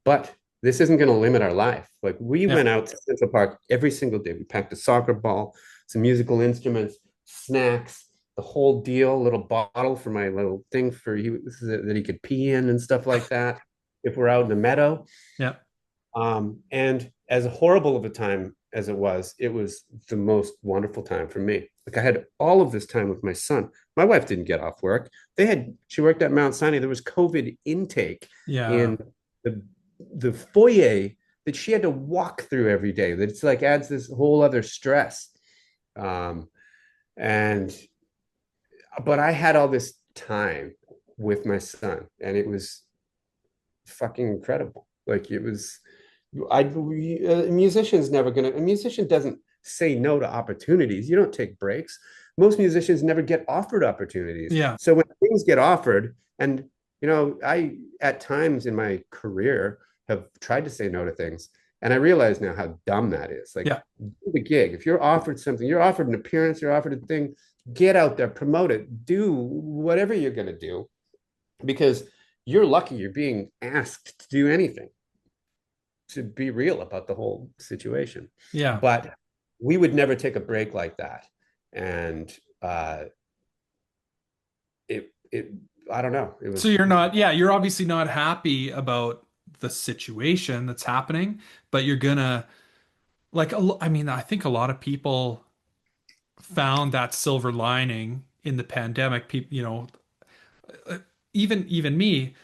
but this isn't going to limit our life. Like we Yeah. went out to Central Park every single day. We packed a soccer ball, some musical instruments, snacks, the whole deal, little bottle for my little thing for you that he could pee in and stuff like that. If we're out in the meadow, Yeah. And as horrible of a time as it was the most wonderful time for me. Like I had all of this time with my son. My wife didn't get off work. She worked at Mount Sinai. There was COVID intake Yeah. in the the foyer that she had to walk through every day. That it's like adds this whole other stress. Um, and but I had all this time with my son, and it was fucking incredible. Like it was, a musician's never gonna. A musician doesn't say no to opportunities. You don't take breaks. Most musicians never get offered opportunities. Yeah. So when things get offered, and I at times in my career have tried to say no to things, and I realize now how dumb that is. Like Yeah. do the gig. If you're offered something, you're offered an appearance, you're offered a thing. Get out there, promote it, do whatever you're gonna do, because you're lucky you're being asked to do anything, to be real about the whole situation. Yeah. But we would never take a break like that. And it I don't know. It So was you're not, yeah, you're obviously not happy about the situation that's happening, but you're gonna like, I mean, I think a lot of people found that silver lining in the pandemic. People, uh, even me,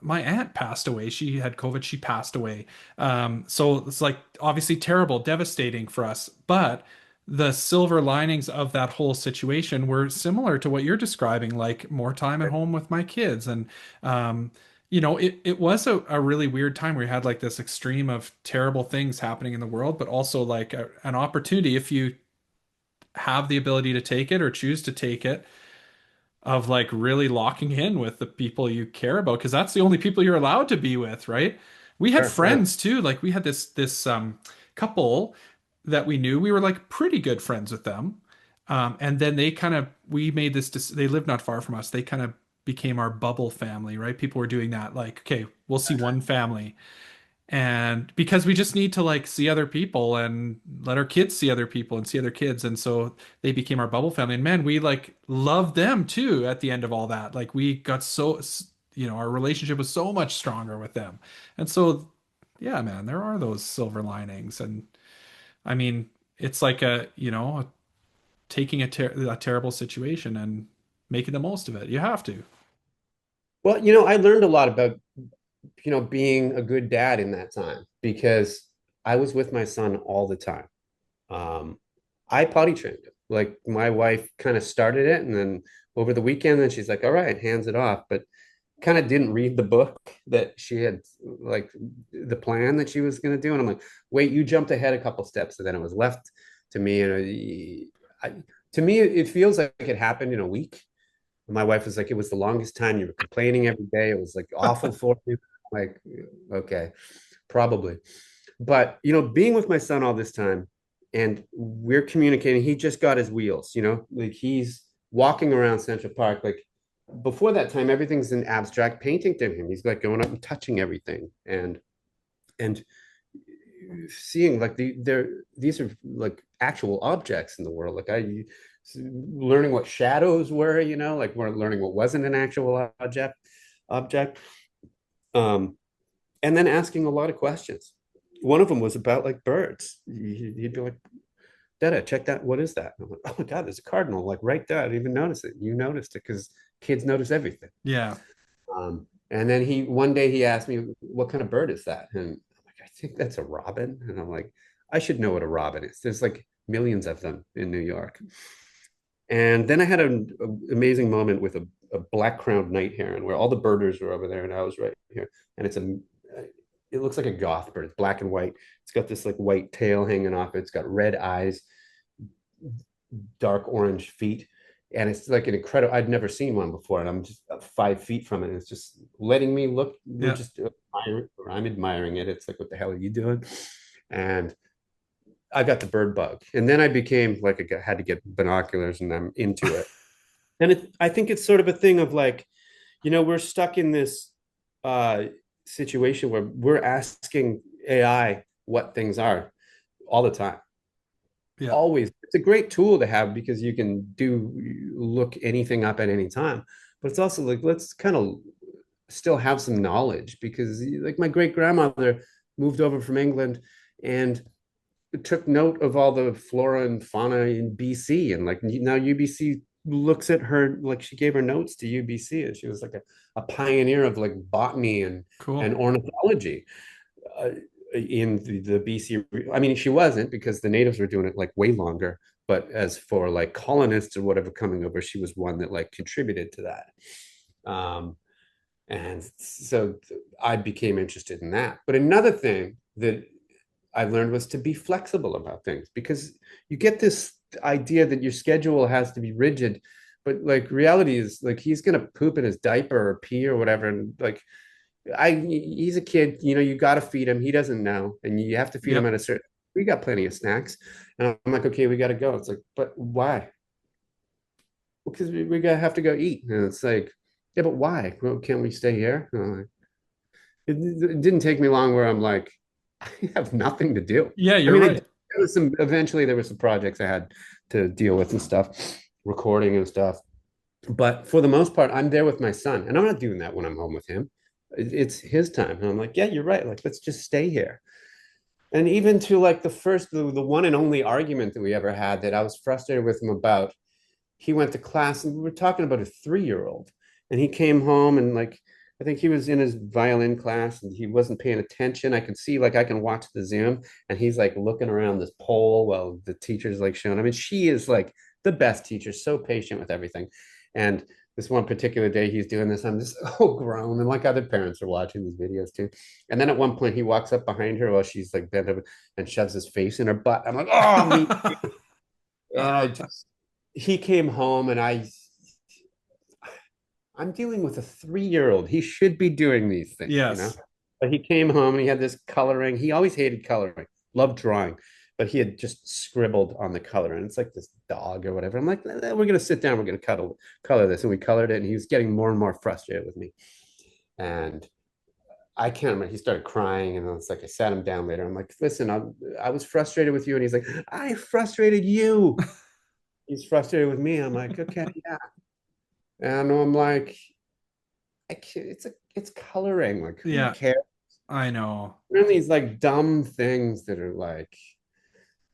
my aunt passed away. She had COVID. She passed away. So it's like obviously terrible, devastating for us. But the silver linings of that whole situation were similar to what you're describing, like more time at home with my kids. And, it was a really weird time where you had like this extreme of terrible things happening in the world, but also like an opportunity if you have the ability to take it or choose to take it of like really locking in with the people you care about because that's the only people you're allowed to be with, right? We had sure, yeah, friends too. Like we had this couple that we knew. We were like pretty good friends with them. And then they kind of we made this they lived not far from us. They kind of became our bubble family, right? People were doing that like, okay, we'll see one family and because we just need to like see other people and let our kids see other people and see other kids and so they became our bubble family and man we like loved them too at the end of all that like we got so our relationship was so much stronger with them and so yeah man there are those silver linings and I mean it's like taking a terrible situation and making the most of it you have to. well, I learned a lot about being a good dad in that time because I was with my son all the time. I potty trained him. Like my wife kind of started it, and then over the weekend, then she's like, "All right," hands it off, but kind of didn't read the book that she had, like the plan that she was going to do. And I'm like, "Wait, you jumped ahead a couple steps." So then it was left to me, and to me, it feels like it happened in a week. My wife was like, "It was the longest time. You were complaining every day. It was like awful for you." Like, okay, probably. But being with my son all this time and we're communicating, he just got his wheels, like he's walking around Central Park. Like before that time, everything's an abstract painting to him. He's like going up and touching everything and seeing like these are like actual objects in the world. Like I learning what shadows were, like we're learning what wasn't an actual object. Um, and then asking a lot of questions. One of them was about like birds. He'd be like, "Dada, check that. What is that?" And I'm like, "Oh my God, there's a cardinal like right there. I didn't even notice it. You noticed it because kids notice everything." Yeah. And then one day he asked me, "What kind of bird is that?" And I'm like, "I think that's a robin." And I'm like, "I should know what a robin is. There's like millions of them in New York." And then I had an amazing moment with a black crowned night heron where all the birders were over there and I was right here. And it looks like a goth bird. It's black and white. It's got this like white tail hanging off it. It's got red eyes, dark orange feet. And it's like an incredible, I'd never seen one before. And I'm just 5 feet from it. And it's just letting me look. We're Yeah. just I'm admiring it. It's like, what the hell are you doing? And I got the bird bug. And then I became like, I had to get binoculars and I'm into it. And I think it's sort of a thing of like, we're stuck in this uh, situation where we're asking AI what things are all the time. Yeah. Always, it's a great tool to have because you can look anything up at any time. But it's also like let's kind of still have some knowledge because like my great grandmother moved over from England and took note of all the flora and fauna in BC. And like now UBC looks at her like she gave her notes to UBC, and she was like a pioneer of like botany Cool. and ornithology uh, in the BC. I mean, she wasn't, because the natives were doing it like way longer. But as for like colonists or whatever coming over, she was one that like contributed to that. And so I became interested in that. But another thing that I learned was to be flexible about things, because you get this idea that your schedule has to be rigid, but like reality is like he's gonna poop in his diaper or pee or whatever, and like he's a kid, you know, you got to feed him. He doesn't know, and you have to feed him Yep. at a certain. We got plenty of snacks, and I'm like, okay, we got to go. It's like, but why? Because we gotta have to go eat, and it's like, yeah, but why? Well, can't we stay here? It didn't take me long where I'm like, I have nothing to do. Yeah, I you're mean, right. there was some, eventually there were some projects I had to deal with and stuff, recording and stuff. But for the most part, I'm there with my son, and I'm not doing that when I'm home with him. It's his time. And I'm like, yeah, you're right. Like, let's just stay here. And even to like the one and only argument that we ever had that I was frustrated with him about, he went to class and we were talking about a 3-year-old, and he came home and like I think he was in his violin class and he wasn't paying attention. I can see, like, I can watch the Zoom, and he's like looking around this pole while the teacher's like showing. I mean, she is like the best teacher, so patient with everything. And this one particular day he's doing this, I'm just oh grown, and like other parents are watching these videos too. And then at one point he walks up behind her while she's like bent over and shoves his face in her butt. I'm like, oh me. And I just he came home and I'm dealing with a 3-year-old. He should be doing these things, you know? Yes. But he came home and he had this coloring. He always hated coloring, loved drawing, but he had just scribbled on the color. And it's like this dog or whatever. I'm like, we're going to sit down. We're going to color this. And we colored it. And he was getting more and more frustrated with me. And I can't remember. He started crying. And it's like, I sat him down later. I'm like, listen, I was frustrated with you. And he's like, I frustrated you. He's frustrated with me. I'm like, okay, yeah. And I'm like, it's coloring. Like, who Yeah, cares? I know. There are these like dumb things that are like,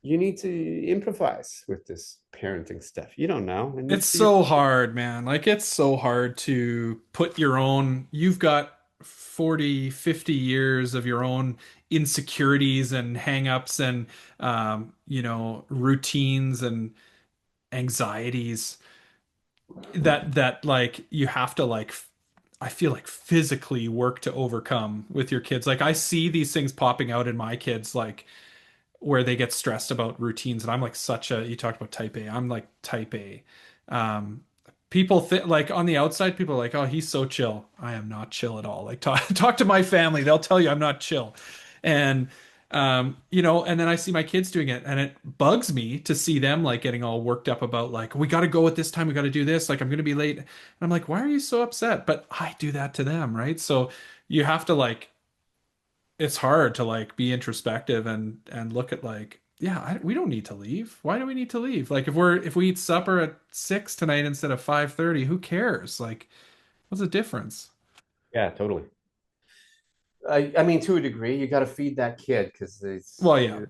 you need to improvise with this parenting stuff. You don't know, and It's it's your so hard, man. Like it's so hard to put your own, you've got 40, 50 years of your own insecurities and hangups and routines and anxieties that like you have to like I feel like physically work to overcome with your kids. Like I see these things popping out in my kids, like where they get stressed about routines. And I'm like you talked about type A. I'm like type A. Um, People think like on the outside, people are like, oh, he's so chill. I am not chill at all. Like talk to my family. They'll tell you I'm not chill. And and then I see my kids doing it and it bugs me to see them like getting all worked up about like, we got to go at this time. We got to do this. Like I'm going to be late. And I'm like, why are you so upset? But I do that to them. Right. So you have to like it's hard to like be introspective and look at like yeah we don't need to leave. Why do we need to leave? Like if we eat supper at 6 tonight instead of 5:30, who cares? Like what's the difference? yeah, totally. I mean, to a degree, you got to feed that kid because Well, yeah,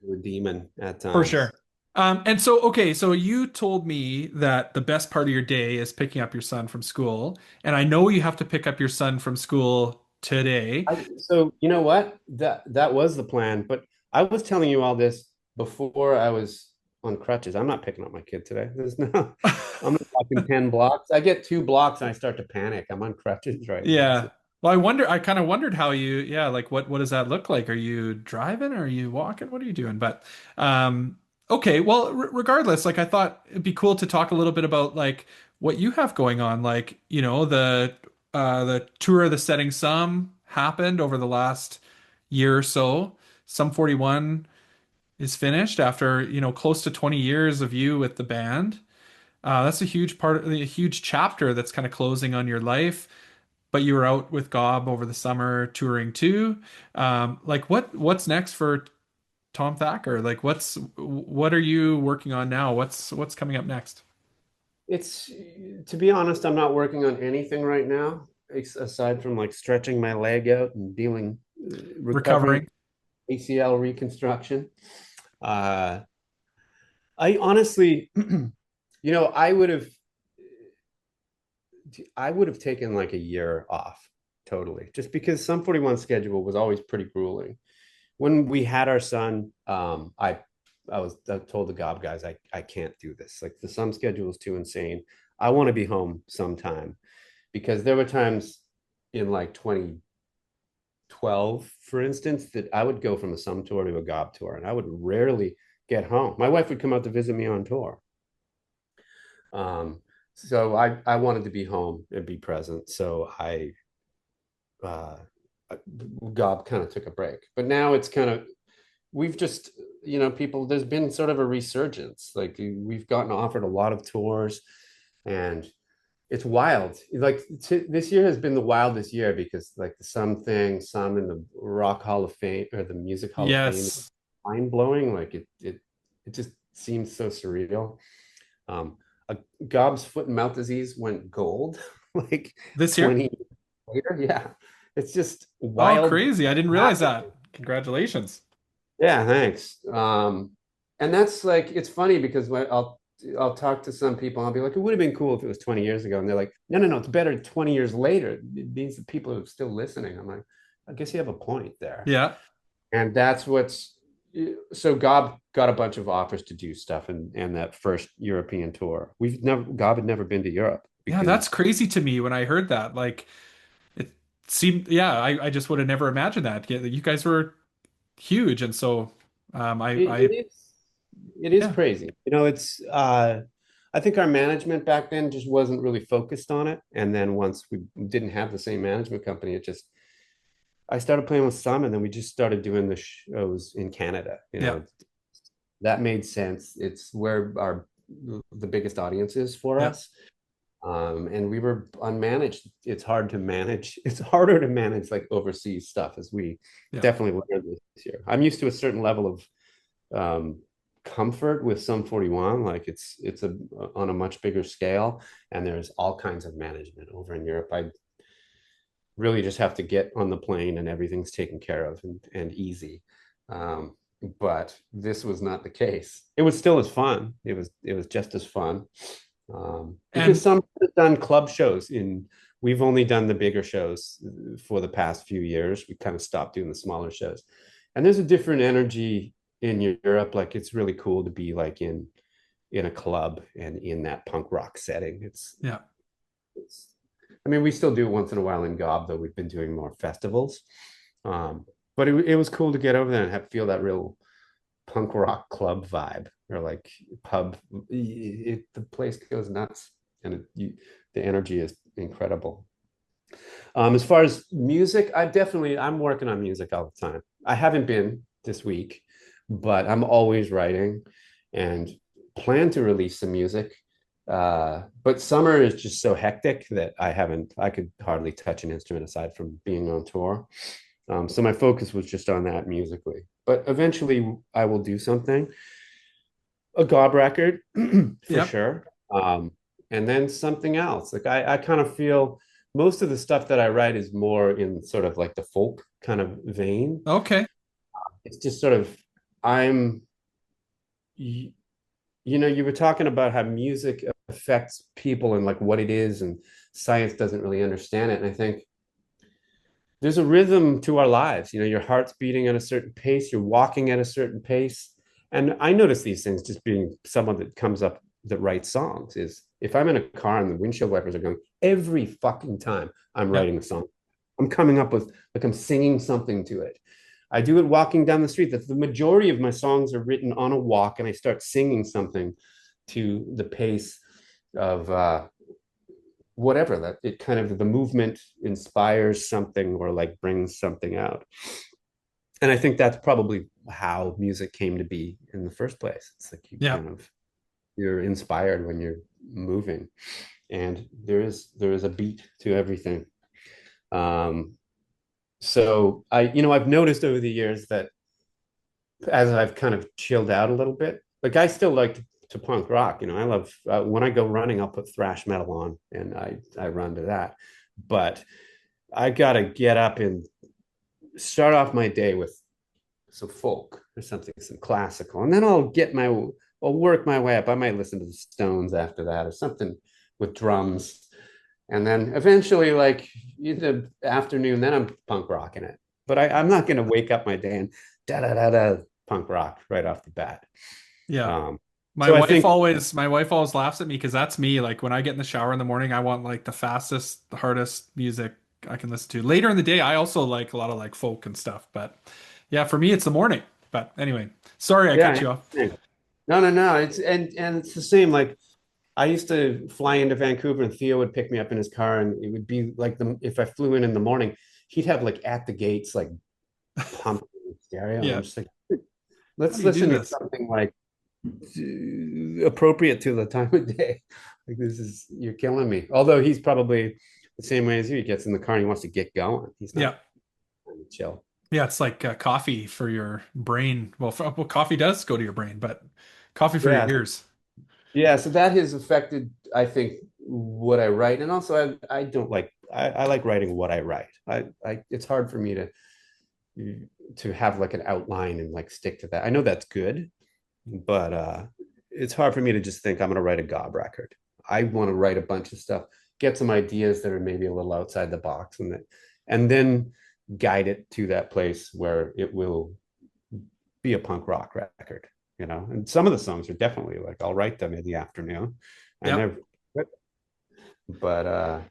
they're a demon at for times. sure. And so okay, so you told me that the best part of your day is picking up your son from school, and I know you have to pick up your son from school today. So you know what? That was the plan, but I was telling you all this before I was on crutches. I'm not picking up my kid today. There's no, I'm not walking 10 blocks. I get 2 blocks and I start to panic. I'm on crutches right now. So Yeah. Well, I kind of wondered how yeah, like what does that look like? Are you driving? Are you walking? What are you doing? But okay, well, regardless, like I thought it'd be cool to talk a little bit about like what you have going on. Like, the tour of the Setting Sun happened over the last year or so. Sum 41 is finished after, close to 20 years of you with the band. That's a huge part a huge chapter that's kind of closing on your life, but you were out with Gob over the summer touring too. Like what's next for Tom Thacker? Like what are you working on now? What's coming up next? it's to be honest, I'm not working on anything right now aside from like stretching my leg out and recovering. Recovering. ACL reconstruction. Uh, I honestly, I would have taken like a year off totally, just because Sum 41 schedule was always pretty grueling. When we had our son, I told the Gob guys, I can't do this. Like the Sum schedule is too insane. I want to be home sometime, because there were times in like 2012, for instance, that I would go from a Sum tour to a Gob tour, and I would rarely get home. My wife would come out to visit me on tour. Um, so I wanted to be home and be present. So uh, Gob kind of took a break, but now it's kind of, we've just, people, there's been sort of a resurgence. Like we've gotten offered a lot of tours, and it's wild. Like this year has been the wildest year, because like the some in the Rock Hall of Fame or the Music Hall of Fame, Yes. mind blowing. Like it just seems so surreal. Um, a Gob's foot and mouth disease went gold like This year? 20 later. Yeah, it's just Oh, wild. crazy. I didn't realize that. Congratulations. Yeah, thanks. And that's like, it's funny because when I'll talk to some people, I'll be like, it would have been cool if it was 20 years ago. And they're like, no, no, no, it's better 20 years later. It means that people are still listening. I'm like, I guess you have a point there. Yeah. And that's what's, so Gob got a bunch of offers to do stuff and that first European tour. Gob had never been to Europe Yeah, that's because crazy to me when I heard that. Like it seemed, yeah, I just would have never imagined that. Yeah, you guys were huge. And so it is yeah, crazy. It's I think our management back then just wasn't really focused on it. And then once we didn't have the same management company, I started playing with some, and then we just started doing the shows in Canada. yeah, That made sense. It's where the biggest audience is for yeah, us. And we were unmanaged. It's hard to manage. It's harder to manage like overseas stuff, as we yeah. definitely learned this year. I'm used to a certain level of comfort with Sum 41. Like it's on a much bigger scale, and there's all kinds of management over in Europe. I really just have to get on the plane and everything's taken care of and easy. Um, but this was not the case. It was still as fun. It was just as fun. Because And some have done club shows we've only done the bigger shows for the past few years. We kind of stopped doing the smaller shows. And there's a different energy in Europe. Like it's really cool to be like in a club and in that punk rock setting. yeah, It's I mean, we still do once in a while in Gob, though we've been doing more festivals. But it was cool to get over there and feel that real punk rock club vibe, or like pub. The place goes nuts, and the energy is incredible. As far as music, I'm working on music all the time. I haven't been this week, but I'm always writing and plan to release some music. But summer is just so hectic that I could hardly touch an instrument aside from being on tour. So my focus was just on that musically. But eventually I will do something, a Gob record for yep. sure. And then something else. Like I kind of feel most of the stuff that I write is more in sort of like the folk kind of vein. Okay. It's just sort of, I'm, you, you were talking about how music affects people and like what it is, and science doesn't really understand it. And I think there's a rhythm to our lives. Your heart's beating at a certain pace, you're walking at a certain pace. And I notice these things just being someone that comes up that writes songs. Is if I'm in a car and the windshield wipers are going, every fucking time I'm Yeah. writing a song, I'm coming up with, like, I'm singing something to it. I do it walking down the street. That the majority of my songs are written on a walk, and I start singing something to the pace of whatever, that it kind of, the movement inspires something or like brings something out. And I think that's probably how music came to be in the first place. It's like Yeah. you're inspired when you're moving, and there is a beat to everything. Um, so I've noticed over the years that as I've kind of chilled out a little bit, like I still like to punk rock. I love when I go running, I'll put thrash metal on and I run to that. But I gotta get up and start off my day with some folk or something, some classical, and then I'll work my way up. I might listen to the Stones after that or something with drums. And then eventually, like in the afternoon, then I'm punk rocking it. But I'm not going to wake up my day and da da da da punk rock right off the bat. Yeah. Um, My so I wife think, always my wife always laughs at me because that's me. Like when I get in the shower in the morning, I want like the fastest, the hardest music I can listen to. Later in the day, I also like a lot of like folk and stuff. But yeah, for me, it's the morning. But anyway, sorry I cut yeah, you off. no, no, no. And it's the same. Like I used to fly into Vancouver, and Theo would pick me up in his car, and it would be like the if I flew in the morning, he'd have like at the gates like pumping stereo. And I'm Yeah. just like, How let's do you do listen to this? something like appropriate to the time of day. Like this is you're killing me. Although he's probably the same way as you. He gets in the car and he wants to get going. He's not Yeah. trying to chill. Yeah, it's like coffee for your brain. Well, coffee does go to your brain, but coffee for your Yeah, ears. yeah. So that has affected, I think, what I write, and also I don't like I like writing what I write. I it's hard for me to have like an outline and like stick to that. I know that's good, but it's hard for me to just think I'm going to write a gob record. I want to write a bunch of stuff, get some ideas that are maybe a little outside the box, and then guide it to that place where it will be a punk rock record, you know. And some of the songs are definitely like I'll write them in the afternoon, and Yep. they're, but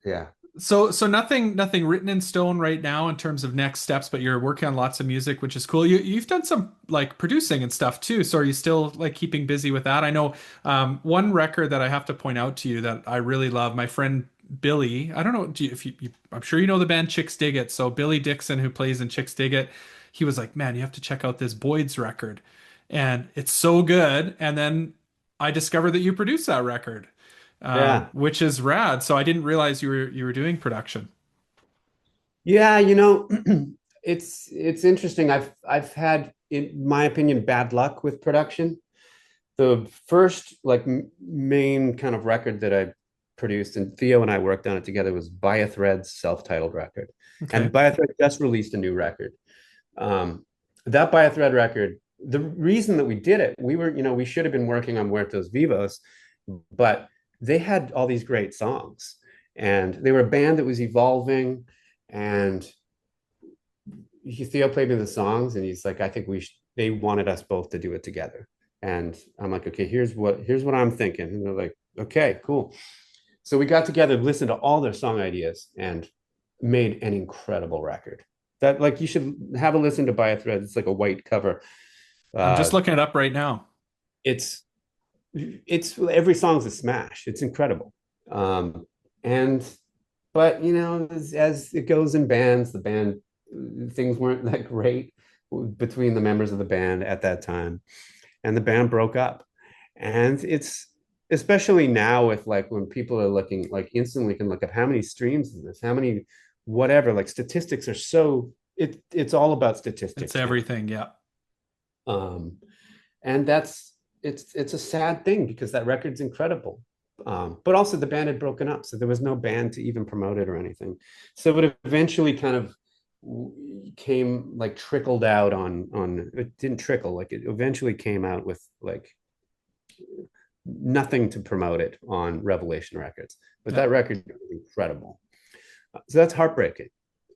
yeah, So nothing written in stone right now in terms of next steps, but you're working on lots of music, which is cool. You've done some like producing and stuff too. So are you still like keeping busy with that? I know one record that I have to point out to you that I really love, my friend Billy. I don't know if I'm sure you know the band Chicks Dig It. So Billy Dixon, who plays in Chicks Dig It, he was like, "Man, you have to check out this Boyd's record." And it's so good. And then I discovered that you produced that record, yeah, which is rad. So I didn't realize you were doing production. yeah. You know, it's interesting. I've had, in my opinion, bad luck with production. The first like main kind of record that I produced, and Theo and I worked on it together, was By a Thread's self-titled record. And Okay. By a Thread just released a new record. That By a Thread record, the reason that we did it, we were, you know, we should have been working on Muertos Vivos, but they had all these great songs, and they were a band that was evolving. And Theo played me the songs, and he's like, I think they wanted us both to do it together. And I'm like, okay, here's what I'm thinking. And they're like, okay, cool. So we got together, listened to all their song ideas, and made an incredible record. That like you should have a listen to By a Thread. It's like a white cover. I'm just Uh, looking it up right now. it's it's every song's a smash. It's incredible. And but you know, as it goes in bands, the band things weren't that great between the members of the band at that time, and the band broke up. And it's especially now with like when people are looking like instantly can look up how many streams is this, how many whatever, like statistics are so it's all about It's statistics now. everything. Yeah. Um, and it's a sad thing because that record's incredible. But also the band had broken up, so there was no band to even promote it or anything. So it eventually kind of came like trickled out on it didn't trickle, like it eventually came out with like nothing to promote it on Revelation Records. But Yeah. that record was incredible. So that's heartbreaking.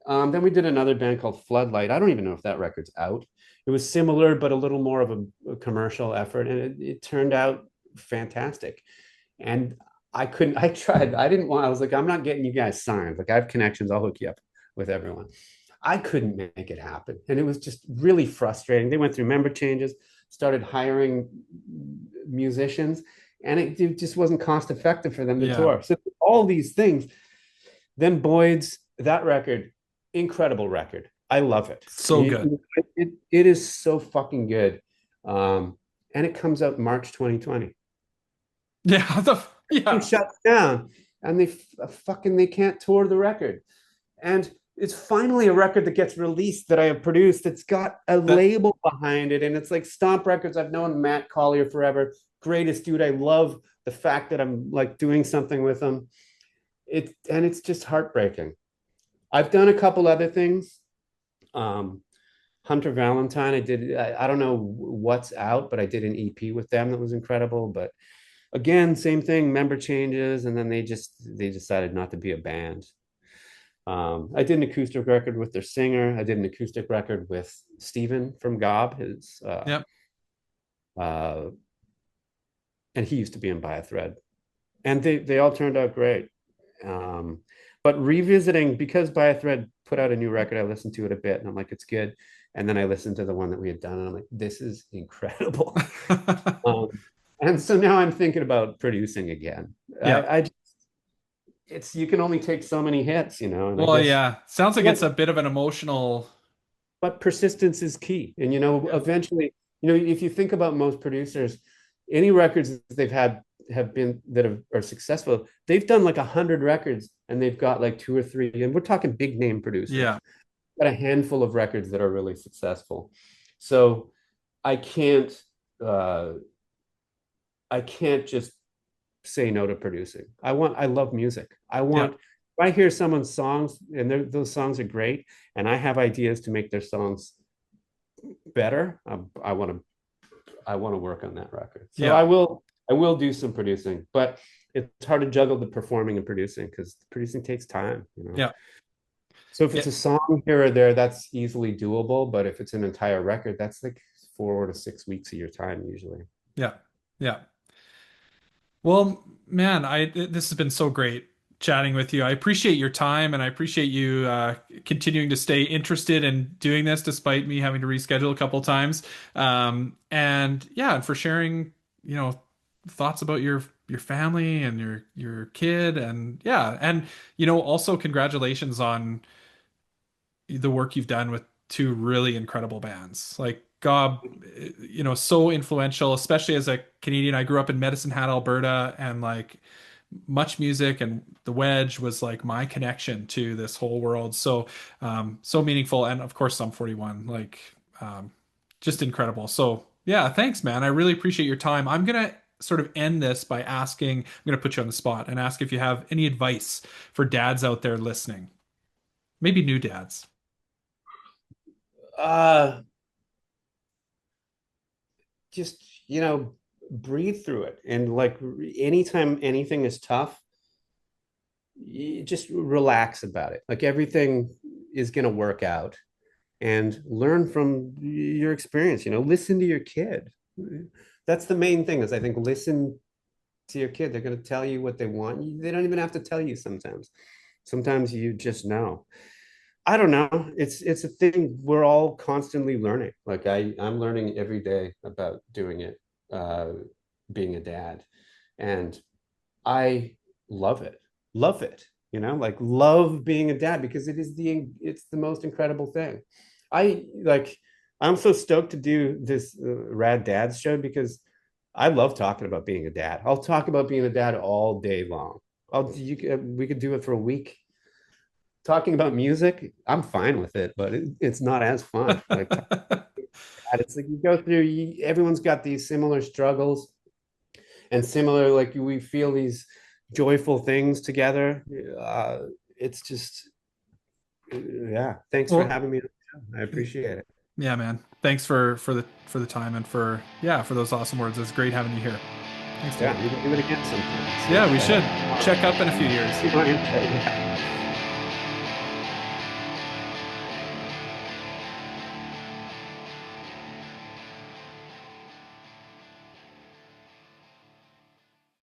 Then we did another band called Floodlight. I don't even know if that record's out. It was similar, but a little more of a commercial effort, and it turned out fantastic. And I tried, I didn't want, I was like, I'm not getting you guys signed. Like, I have connections, I'll hook you up with everyone. I couldn't make it happen. And it was just really frustrating. They went through member changes, started hiring musicians, and it just wasn't cost effective for them to Yeah. tour. So, all these things. Then Boyd's, that record, incredible record. I love it. So good. It is so fucking good. And it comes out March 2020. Yeah. It Yeah. shuts down, and they can't tour the record. And it's finally a record that gets released that I have produced. It's got a That label behind it, and it's like Stomp Records. I've known Matt Collier forever. Greatest dude. I love the fact that I'm like doing something with him. It's just heartbreaking. I've done a couple other things. Um, Hunter Valentine, I don't know what's out, but I did an EP with them that was incredible. But again, same thing, member changes, and then they decided not to be a band. I did an acoustic record with their singer. I did an acoustic record with Steven from Gob, his Yep. uh, and he used to be in By a Thread. And they all turned out great. Um, but revisiting, because By a Thread put out a new record, I listened to it a bit and I'm like, it's good. And then I listened to the one that we had done and I'm like, this is incredible. um, and so now I'm thinking about producing again. Yeah. I just, it's, you can only take so many hits, you know, and I Well, guess, yeah. Sounds like yeah, it's a bit of an emotional. but persistence is key. And, you know, Yeah. eventually, you know, if you think about most producers, any records that they've had have been that are successful, they've done like 100 records and they've got like two or three, and we're talking big name producers, Yeah. got a handful of records that are really successful. So I can't uh I can't just say no to producing. I love music. I Yeah. want, if I hear someone's songs and those songs are great and I have ideas to make their songs better, I want to work on that record. So Yeah. I will do some producing, but it's hard to juggle the performing and producing because producing takes time, you know. Yeah. So if Yeah. it's a song here or there, that's easily doable. But if it's an entire record, that's like 4 to 6 weeks of your time usually. Yeah. Yeah. Well, man, this has been so great chatting with you. I appreciate your time and I appreciate you continuing to stay interested in doing this despite me having to reschedule a couple times. And yeah, and for sharing, you know, thoughts about your family and your kid and yeah, and you know, also congratulations on the work you've done with two really incredible bands. Like God, you know, so influential, especially as a Canadian. I grew up in Medicine Hat, Alberta, and like much music and the Wedge was like my connection to this whole world. So, so meaningful. And of course, Sum 41, like, just incredible. So yeah, thanks, man. I really appreciate your time. I'm gonna sort of end this by asking, I'm gonna put you on the spot and ask if you have any advice for dads out there listening, maybe new dads. Uh, just, you know, breathe through it. And like anytime anything is tough, you just relax about it. Like everything is going to work out and learn from your experience, you know, listen to your kid. That's the main thing is I think listen to your kid. They're going to tell you what they want. They don't even have to tell you sometimes. Sometimes you just know. I don't know. It's a thing we're all constantly learning. Like I'm learning every day about doing it, uh, being a dad, and I love it. Love it. You know, like love being a dad because it's the most incredible thing. I like I'm so stoked to do this Rad Dads show because I love talking about being a dad. I'll talk about being a dad all day long. We could do it for a week talking about music. I'm fine with it, but it's not as fun. Like it's like you go through. Everyone's got these similar struggles and similar. Like we feel these joyful things together. It's just, yeah. Thanks for Well, having me. I appreciate it. yeah, man. Thanks for the time and for yeah, for those awesome words. It's great having you here. Thanks, dude. Yeah, we can do it again sometime. Yeah, we should check up in a few years. Yeah.